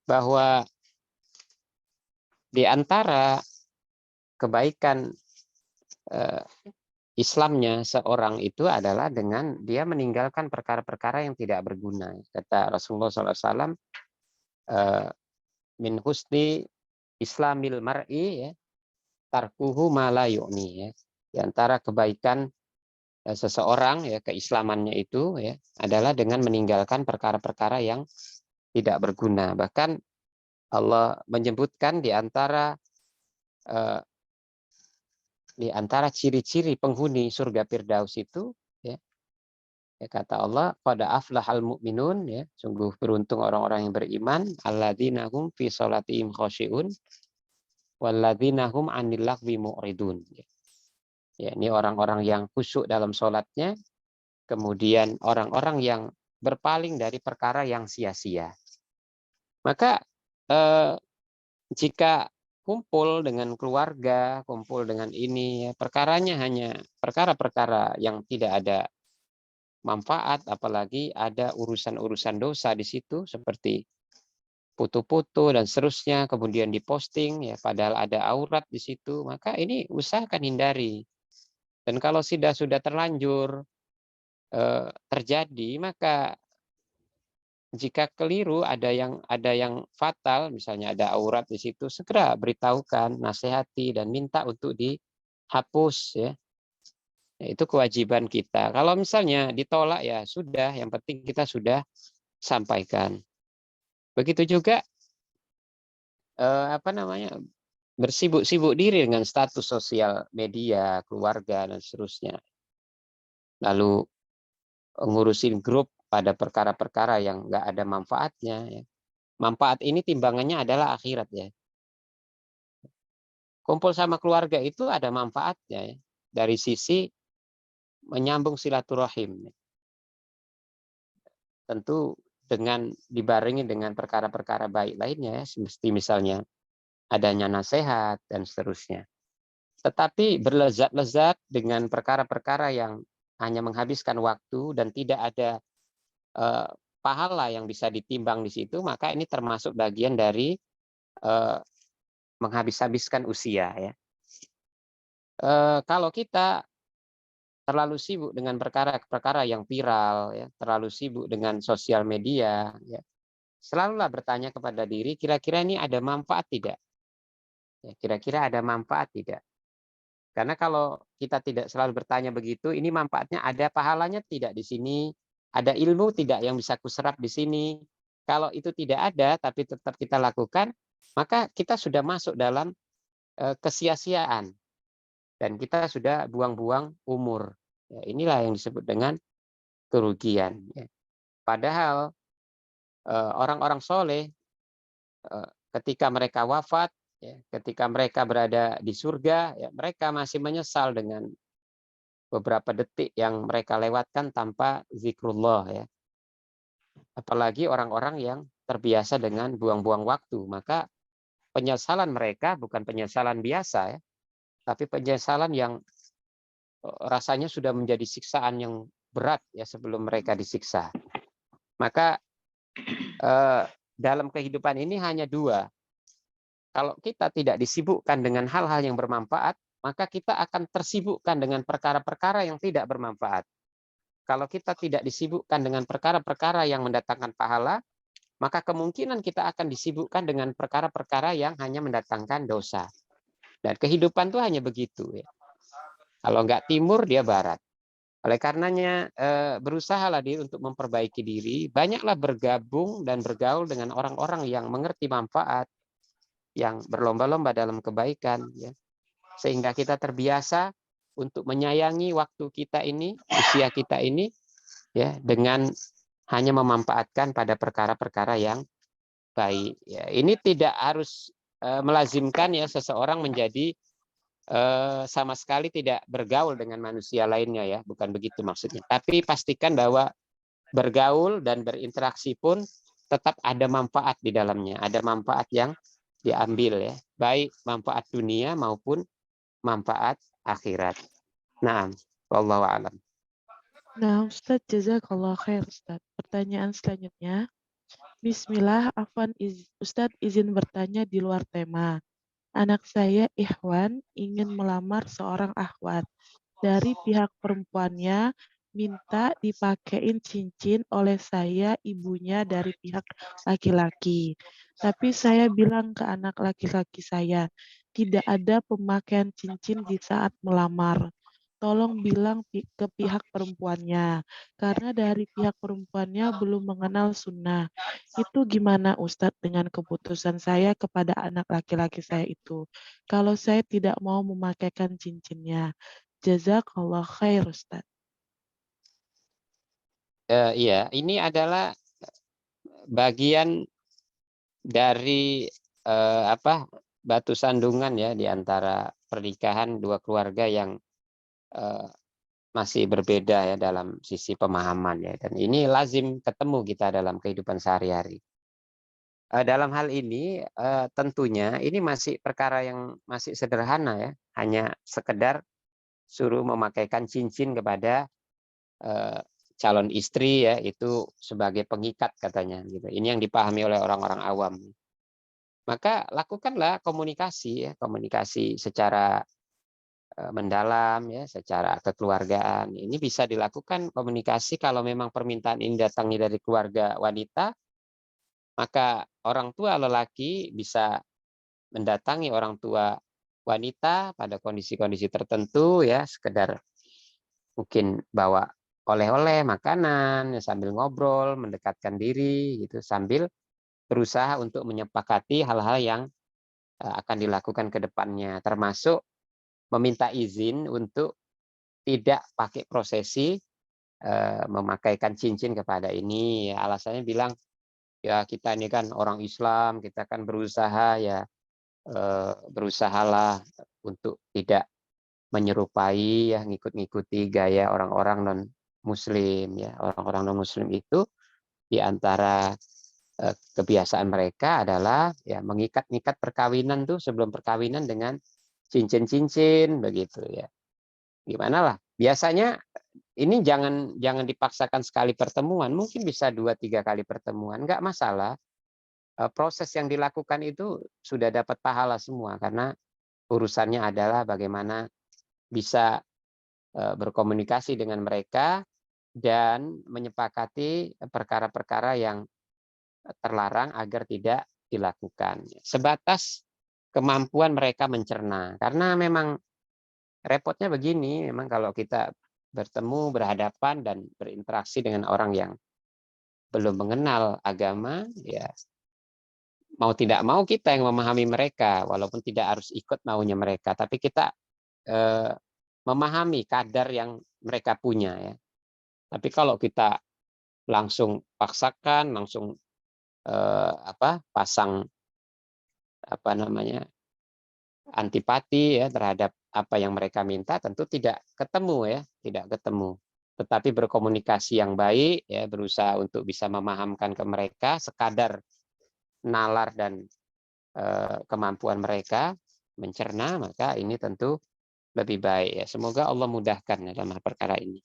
bahwa di antara kebaikan Islamnya seorang itu adalah dengan dia meninggalkan perkara-perkara yang tidak berguna. Kata Rasulullah SAW, min husni islamil mar'i ya, tarkuhu ma la yu'ni ya. Di antara kebaikan seseorang ya, keislamannya itu ya adalah dengan meninggalkan perkara-perkara yang tidak berguna. Bahkan Allah menyebutkan di antara ciri-ciri penghuni surga Firdaus itu ya, kata Allah, pada aflahal mu'minun ya, sungguh beruntung orang-orang yang beriman, alladzina hum fi sholatihim khosyi'un walladzina hum 'anil lagwi mu'ridun. Ya, ini orang-orang yang khusyuk dalam sholatnya, kemudian orang-orang yang berpaling dari perkara yang sia-sia. Maka jika kumpul dengan keluarga, kumpul dengan ini, ya, perkaranya hanya perkara-perkara yang tidak ada manfaat, apalagi ada urusan-urusan dosa di situ seperti foto-foto dan seterusnya, kemudian diposting, ya padahal ada aurat di situ, maka ini usahakan hindari. Dan kalau sudah terlanjur terjadi, maka jika keliru ada yang fatal, misalnya ada aurat di situ, segera beritahukan, nasihati dan minta untuk dihapus ya. Itu kewajiban kita. Kalau misalnya ditolak ya sudah, yang penting kita sudah sampaikan. Begitu juga bersibuk-sibuk diri dengan status sosial media, keluarga dan seterusnya. Lalu ngurusin grup pada perkara-perkara yang nggak ada manfaatnya ya. Manfaat ini timbangannya adalah akhirat ya. Kumpul sama keluarga itu ada manfaatnya ya, dari sisi menyambung silaturahim. Tentu dengan dibarengi dengan perkara-perkara baik lainnya, seperti misalnya adanya nasihat dan seterusnya. Tetapi berlezat-lezat dengan perkara-perkara yang hanya menghabiskan waktu dan tidak ada pahala yang bisa ditimbang di situ, maka ini termasuk bagian dari menghabis-habiskan usia ya. Kalau kita terlalu sibuk dengan perkara-perkara yang viral, ya, terlalu sibuk dengan sosial media, ya, selalulah bertanya kepada diri, kira-kira ini ada manfaat tidak? Ya, kira-kira ada manfaat tidak? Karena kalau kita tidak selalu bertanya begitu, ini manfaatnya ada pahalanya tidak di sini? Ada ilmu tidak yang bisa kuserap di sini? Kalau itu tidak ada, tapi tetap kita lakukan, maka kita sudah masuk dalam kesia-siaan. Dan kita sudah buang-buang umur. Ya, inilah yang disebut dengan kerugian. Ya. Padahal orang-orang soleh ketika mereka wafat, ya, ketika mereka berada di surga, ya, mereka masih menyesal dengan beberapa detik yang mereka lewatkan tanpa zikrullah. Ya. Apalagi orang-orang yang terbiasa dengan buang-buang waktu. Maka penyesalan mereka bukan penyesalan biasa, ya, tapi penyesalan yang rasanya sudah menjadi siksaan yang berat ya sebelum mereka disiksa. Maka dalam kehidupan ini hanya dua. Kalau kita tidak disibukkan dengan hal-hal yang bermanfaat, maka kita akan tersibukkan dengan perkara-perkara yang tidak bermanfaat. Kalau kita tidak disibukkan dengan perkara-perkara yang mendatangkan pahala, maka kemungkinan kita akan disibukkan dengan perkara-perkara yang hanya mendatangkan dosa. Dan kehidupan itu hanya begitu. Ya. Kalau nggak timur, dia barat. Oleh karenanya berusahalah diri untuk memperbaiki diri, banyaklah bergabung dan bergaul dengan orang-orang yang mengerti manfaat, yang berlomba-lomba dalam kebaikan, ya. Sehingga kita terbiasa untuk menyayangi waktu kita ini, usia kita ini, ya, dengan hanya memanfaatkan pada perkara-perkara yang baik. Ya, ini tidak harus melazimkan ya seseorang menjadi sama sekali tidak bergaul dengan manusia lainnya ya, bukan begitu maksudnya. Tapi pastikan bahwa bergaul dan berinteraksi pun tetap ada manfaat di dalamnya, ada manfaat yang diambil ya, baik manfaat dunia maupun manfaat akhirat. Nah, wallahu a'lam. Nah, Ustadz, jazakallah khair, Ustadz. Pertanyaan selanjutnya. Bismillah, Afwan Ustadz izin bertanya di luar tema. Anak saya, Ikhwan, ingin melamar seorang akhwat. Dari pihak perempuannya, minta dipakein cincin oleh saya, ibunya dari pihak laki-laki. Tapi saya bilang ke anak laki-laki saya, tidak ada pemakaian cincin di saat melamar. Tolong bilang ke pihak perempuannya, karena dari pihak perempuannya belum mengenal sunnah. Itu gimana Ustadz dengan keputusan saya kepada anak laki-laki saya itu? Kalau saya tidak mau memakaikan cincinnya. Jazakallah khair Ustadz. Iya, ini adalah bagian dari batu sandungan ya di antara pernikahan dua keluarga yang masih berbeda ya dalam sisi pemahaman ya, dan ini lazim ketemu kita dalam kehidupan sehari-hari. Dalam hal ini tentunya ini masih perkara yang masih sederhana ya, hanya sekedar suruh memakaikan cincin kepada calon istri ya, itu sebagai pengikat katanya gitu. Ini yang dipahami oleh orang-orang awam. Maka lakukanlah komunikasi ya, komunikasi secara mendalam ya, secara kekeluargaan. Ini bisa dilakukan komunikasi kalau memang permintaan ini datangi dari keluarga wanita, maka orang tua lelaki bisa mendatangi orang tua wanita pada kondisi-kondisi tertentu ya, sekedar mungkin bawa oleh-oleh makanan ya, sambil ngobrol, mendekatkan diri gitu, sambil berusaha untuk menyepakati hal-hal yang akan dilakukan ke depannya, termasuk meminta izin untuk tidak pakai prosesi memakaikan cincin kepada ini. Ya, alasannya bilang, ya kita ini kan orang Islam, kita kan berusaha ya, berusahalah untuk tidak menyerupai ya, ngikut-ngikuti gaya orang-orang non Muslim ya. Orang-orang non Muslim itu di antara kebiasaan mereka adalah ya mengikat-ikat perkawinan tuh sebelum perkawinan dengan cincin-cincin begitu ya. Gimana lah? Biasanya ini jangan jangan dipaksakan sekali pertemuan, mungkin bisa 2-3 kali pertemuan, nggak masalah. Proses yang dilakukan itu sudah dapat pahala semua, karena urusannya adalah bagaimana bisa berkomunikasi dengan mereka dan menyepakati perkara-perkara yang terlarang agar tidak dilakukan. Sebatas kemampuan mereka mencerna. Karena memang repotnya begini, memang kalau kita bertemu, berhadapan, dan berinteraksi dengan orang yang belum mengenal agama, ya mau tidak mau kita yang memahami mereka, walaupun tidak harus ikut maunya mereka, tapi kita memahami kadar yang mereka punya ya. Tapi kalau kita langsung paksakan, langsung pasang antipati ya terhadap apa yang mereka minta, tentu tidak ketemu ya, tidak ketemu. Tetapi berkomunikasi yang baik ya, berusaha untuk bisa memahamkan ke mereka sekadar nalar dan kemampuan mereka mencerna, maka ini tentu lebih baik ya. Semoga Allah mudahkan dalam perkara ini.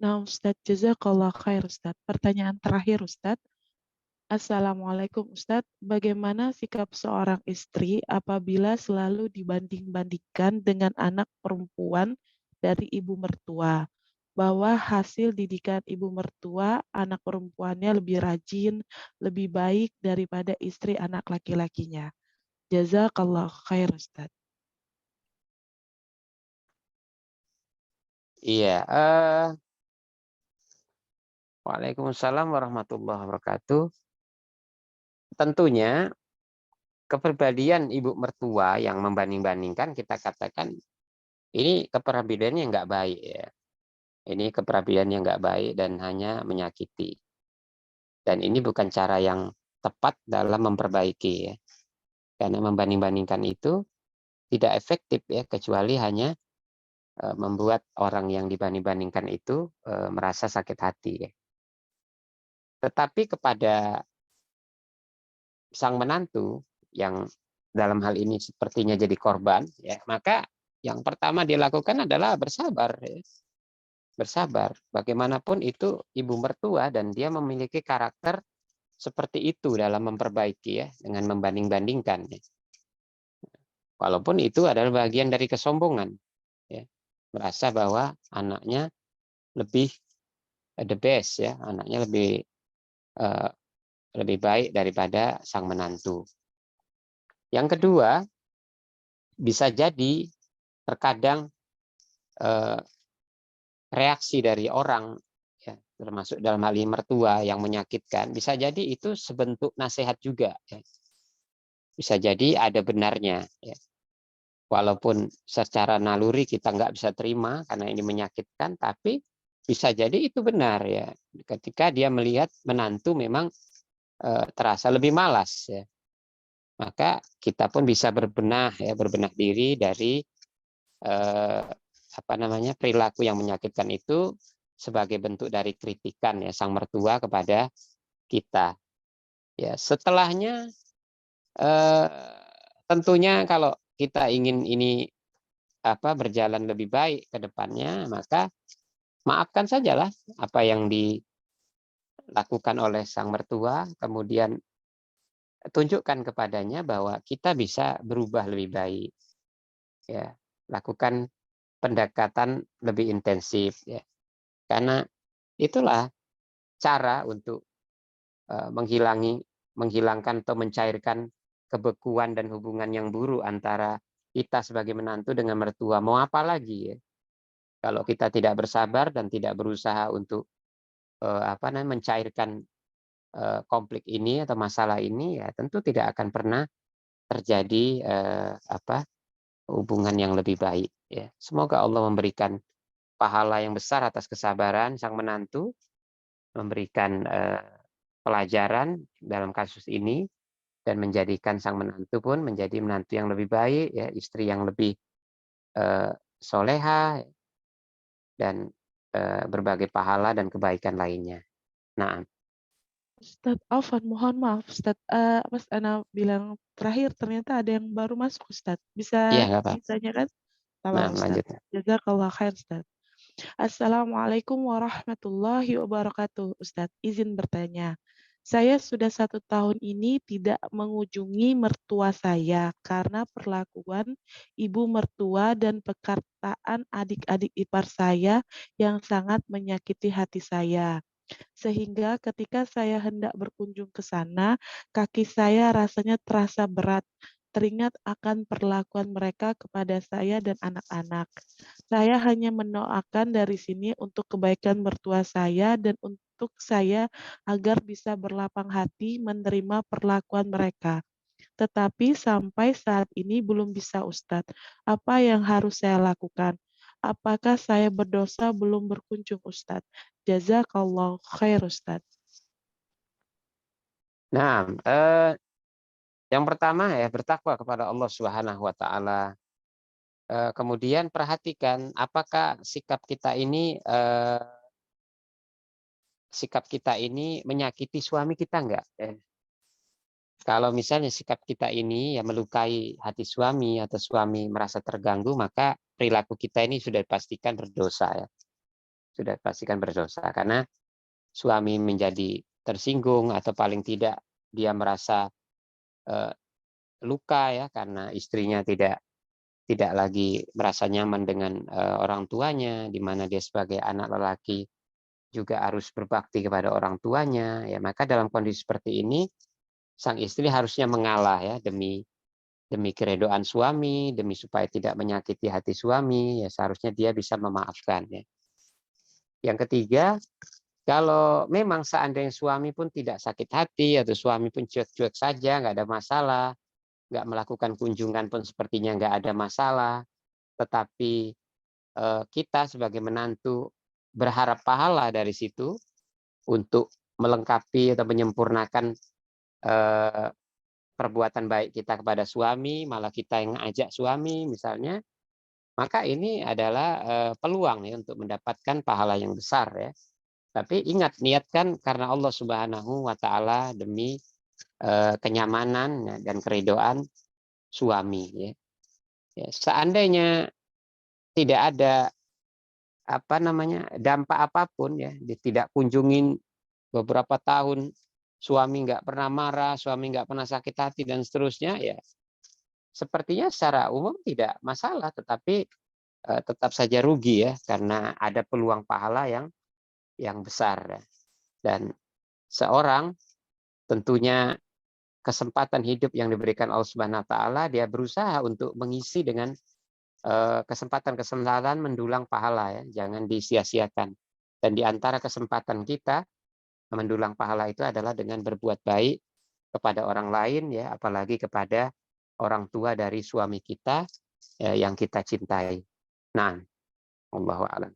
Nah, Ustadz, jazakallah khair, Ustadz. Pertanyaan terakhir, Ustadz. Assalamualaikum, Ustadz. Bagaimana sikap seorang istri apabila selalu dibanding-bandingkan dengan anak perempuan dari ibu mertua? Bahwa hasil didikan ibu mertua, anak perempuannya lebih rajin, lebih baik daripada istri anak laki-lakinya. Jazakallah khair, Ustadz. Iya, Waalaikumsalam warahmatullahi wabarakatuh. Tentunya kepribadian ibu mertua yang membanding-bandingkan, kita katakan ini kepribadian yang nggak baik ya. Ini kepribadian yang nggak baik dan hanya menyakiti. Dan ini bukan cara yang tepat dalam memperbaiki ya. Karena membanding-bandingkan itu tidak efektif ya, kecuali hanya membuat orang yang dibanding-bandingkan itu merasa sakit hati ya. Tetapi kepada sang menantu yang dalam hal ini sepertinya jadi korban ya, maka yang pertama dilakukan adalah bersabar ya. Bersabar, bagaimanapun itu ibu mertua dan dia memiliki karakter seperti itu dalam memperbaiki ya, dengan membanding-bandingkan ya. Walaupun itu adalah bagian dari kesombongan ya, merasa bahwa anaknya lebih the best ya, anaknya lebih baik daripada sang menantu. Yang kedua, bisa jadi terkadang reaksi dari orang ya, termasuk dalam hal ini mertua yang menyakitkan, bisa jadi itu sebentuk nasihat juga ya. Bisa jadi ada benarnya ya. Walaupun secara naluri kita nggak bisa terima karena ini menyakitkan, tapi bisa jadi itu benar ya. Ketika dia melihat menantu memang terasa lebih malas ya. maka kita pun bisa berbenah diri dari perilaku yang menyakitkan itu sebagai bentuk dari kritikan ya sang mertua kepada kita. Ya, setelahnya tentunya kalau kita ingin ini berjalan lebih baik ke depannya, maka maafkan sajalah apa yang dilakukan oleh sang mertua, kemudian tunjukkan kepadanya bahwa kita bisa berubah lebih baik. Ya, lakukan pendekatan lebih intensif ya. Karena itulah cara untuk menghilangkan atau mencairkan kebekuan dan hubungan yang buruk antara kita sebagai menantu dengan mertua. Mau apa lagi ya? Kalau kita tidak bersabar dan tidak berusaha untuk mencairkan konflik ini atau masalah ini, ya tentu tidak akan pernah terjadi hubungan yang lebih baik. Ya, semoga Allah memberikan pahala yang besar atas kesabaran sang menantu, memberikan pelajaran dalam kasus ini, dan menjadikan sang menantu pun menjadi menantu yang lebih baik, ya, istri yang lebih soleha, dan berbagai pahala dan kebaikan lainnya. Nah, Ustadz Afwan, mohon maaf Ustadz, Mas Ana bilang terakhir ternyata ada yang baru masuk Ustadz. iya Bisa nggak apa. ditanyakan? Nah, Tamam Ustadz. lanjut. Jazakallah khair Ustadz. Assalamualaikum warahmatullahi wabarakatuh. Ustadz, izin bertanya. Saya sudah 1 tahun ini tidak mengunjungi mertua saya karena perlakuan ibu mertua dan perkataan adik-adik ipar saya yang sangat menyakiti hati saya. Sehingga ketika saya hendak berkunjung ke sana, kaki saya rasanya terasa berat, teringat akan perlakuan mereka kepada saya dan anak-anak. Saya hanya mendoakan dari sini untuk kebaikan mertua saya dan untuk saya agar bisa berlapang hati menerima perlakuan mereka. Tetapi sampai saat ini belum bisa Ustadz. Apa yang harus saya lakukan? Apakah saya berdosa belum berkunjung Ustadz? Jazakallah khair Ustadz. Nah, yang pertama ya bertakwa kepada Allah Subhanahu wa taala. Kemudian perhatikan apakah sikap kita ini menyakiti suami kita enggak. Kalau misalnya sikap kita ini ya melukai hati suami atau suami merasa terganggu, maka perilaku kita ini sudah dipastikan berdosa ya. Sudah dipastikan berdosa karena suami menjadi tersinggung atau paling tidak dia merasa luka ya karena istrinya tidak lagi merasa nyaman dengan orang tuanya, di mana dia sebagai anak lelaki juga harus berbakti kepada orang tuanya. Ya, maka dalam kondisi seperti ini, sang istri harusnya mengalah ya demi keredoan suami, demi supaya tidak menyakiti hati suami. Ya, seharusnya dia bisa memaafkan. Ya. Yang ketiga, kalau memang seandainya suami pun tidak sakit hati atau suami pun cuek-cuek saja, nggak ada masalah, nggak melakukan kunjungan pun sepertinya nggak ada masalah, tetapi kita sebagai menantu berharap pahala dari situ untuk melengkapi atau menyempurnakan perbuatan baik kita kepada suami, malah kita yang ngajak suami misalnya, maka ini adalah peluang ya untuk mendapatkan pahala yang besar ya. Tapi ingat, niatkan karena Allah Subhanahu wa taala demi kenyamanan dan keridhaan suami ya. Ya, seandainya tidak ada dampak apapun ya, tidak kunjungin beberapa tahun, suami nggak pernah marah, suami nggak pernah sakit hati dan seterusnya, ya sepertinya secara umum tidak masalah, tetapi tetap saja rugi ya karena ada peluang pahala yang besar ya. Dan seorang tentunya kesempatan hidup yang diberikan Allah Subhanahu wa taala, dia berusaha untuk mengisi dengan kesempatan-kesempatan mendulang pahala ya, jangan disia-siakan. Dan di antara kesempatan kita mendulang pahala itu adalah dengan berbuat baik kepada orang lain ya, apalagi kepada orang tua dari suami kita yang kita cintai. Nah, wallahu a'lam.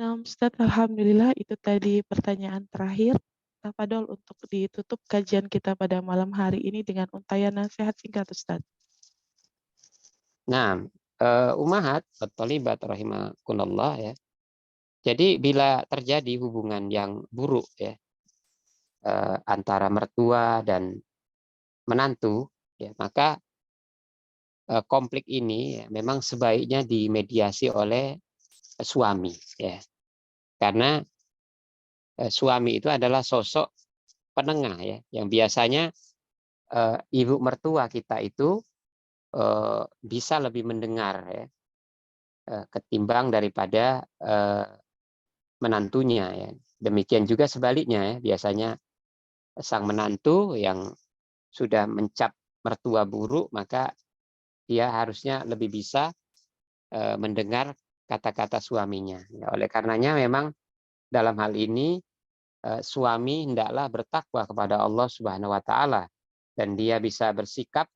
Nah Ustadz, Alhamdulillah itu tadi pertanyaan terakhir. Tafadol untuk ditutup kajian kita pada malam hari ini dengan untayan nasihat singkat Ustaz. Nah, Ummahat Tholibat rahimakumullah ya. Jadi bila terjadi hubungan yang buruk ya antara mertua dan menantu ya, maka konflik ini ya, memang sebaiknya dimediasi oleh suami ya. Karena suami itu adalah sosok penengah ya, yang biasanya ibu mertua kita itu bisa lebih mendengar ya ketimbang daripada menantunya ya. Demikian juga sebaliknya ya, biasanya sang menantu yang sudah mencap mertua buruk, maka dia harusnya lebih bisa mendengar kata-kata suaminya. Ya, oleh karenanya memang dalam hal ini suami hendaklah bertakwa kepada Allah Subhanahu wa taala dan dia bisa bersikap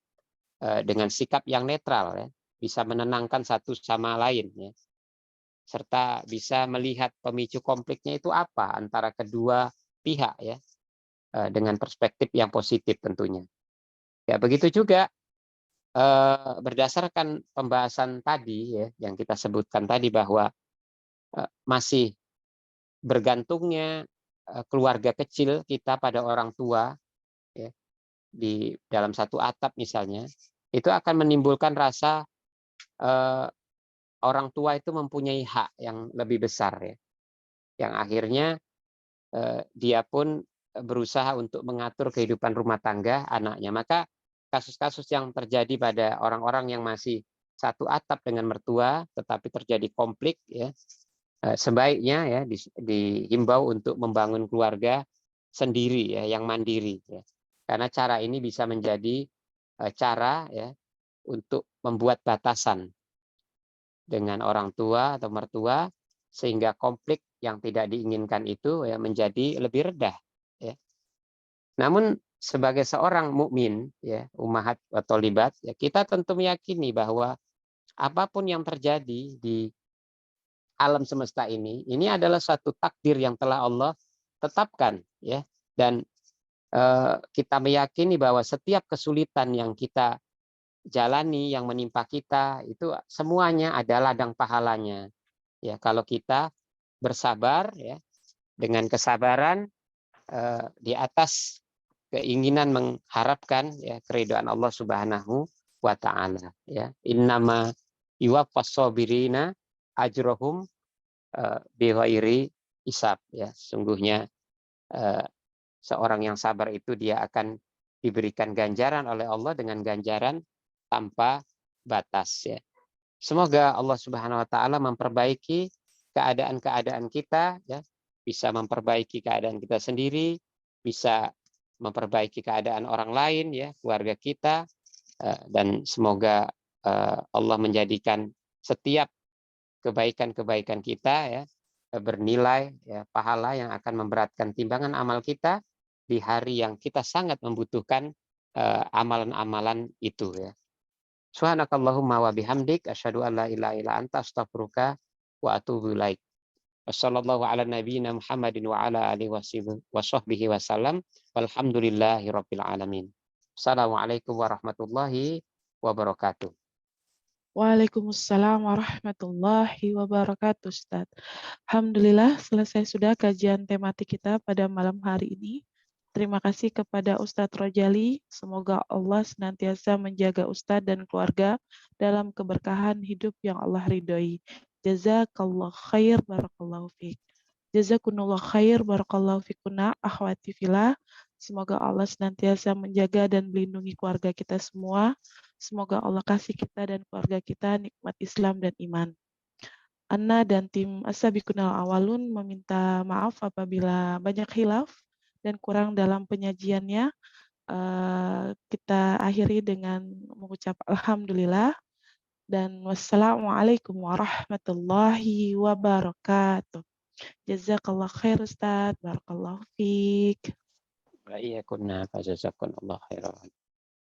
dengan sikap yang netral ya, bisa menenangkan satu sama lain ya. Serta bisa melihat pemicu konfliknya itu apa antara kedua pihak ya, dengan perspektif yang positif tentunya. Ya begitu juga berdasarkan pembahasan tadi ya yang kita sebutkan tadi bahwa masih bergantungnya keluarga kecil kita pada orang tua ya, di dalam satu atap misalnya, itu akan menimbulkan rasa orang tua itu mempunyai hak yang lebih besar ya, yang akhirnya dia pun berusaha untuk mengatur kehidupan rumah tangga anaknya. Maka kasus-kasus yang terjadi pada orang-orang yang masih satu atap dengan mertua tetapi terjadi konflik ya, sebaiknya ya dihimbau untuk membangun keluarga sendiri ya, yang mandiri ya. Karena cara ini bisa menjadi cara ya untuk membuat batasan dengan orang tua atau mertua sehingga konflik yang tidak diinginkan itu ya menjadi lebih redah ya. Namun sebagai seorang mukmin ya, ummahat wa tholibat ya, kita tentu meyakini bahwa apapun yang terjadi di alam semesta ini adalah suatu takdir yang telah Allah tetapkan ya, dan kita meyakini bahwa setiap kesulitan yang kita jalani yang menimpa kita itu semuanya ada ladang pahalanya ya kalau kita bersabar ya, dengan kesabaran di atas keinginan mengharapkan ya keridhaan Allah Subhanahu wa taala ya. Innama yuwaffas sabirina ajrohum bighairi hisab ya. Sungguhnya seorang yang sabar itu dia akan diberikan ganjaran oleh Allah dengan ganjaran tanpa batas ya. Semoga Allah Subhanahu wa taala memperbaiki keadaan-keadaan kita ya, bisa memperbaiki keadaan kita sendiri, bisa memperbaiki keadaan orang lain ya, keluarga kita, dan semoga Allah menjadikan setiap kebaikan-kebaikan kita ya bernilai ya, pahala yang akan memberatkan timbangan amal kita di hari yang kita sangat membutuhkan amalan-amalan itu ya. Subhanakallahumma wa bihamdik asyhadu an la ilaha illa anta astaghfiruka wa atubu ilaik. Wassallallahu ala nabiyyina Muhammadin wa ala alihi washabbihi wasallam. Walhamdulillahi rabbil alamin. Assalamualaikum warahmatullahi wabarakatuh. Waalaikumsalam warahmatullahi wabarakatuh Ustaz. Alhamdulillah selesai sudah kajian tematik kita pada malam hari ini. Terima kasih kepada Ustadz Rojali. Semoga Allah senantiasa menjaga Ustadz dan keluarga dalam keberkahan hidup yang Allah ridhoi. Jazakallah khair barakallahu fiik. Jazakumullah khair barakallahu fikuna akhwati fillah. Semoga Allah senantiasa menjaga dan melindungi keluarga kita semua. Semoga Allah kasih kita dan keluarga kita nikmat Islam dan iman. Ana dan tim As-Sabiqunal Awalun meminta maaf apabila banyak khilaf dan kurang dalam penyajiannya. Kita akhiri dengan mengucap alhamdulillah dan wassalamualaikum warahmatullahi wabarakatuh. Jazakallah khair Ustaz, barakallahu fiik. Wa iyyakunna fa jazakumullahu khairan.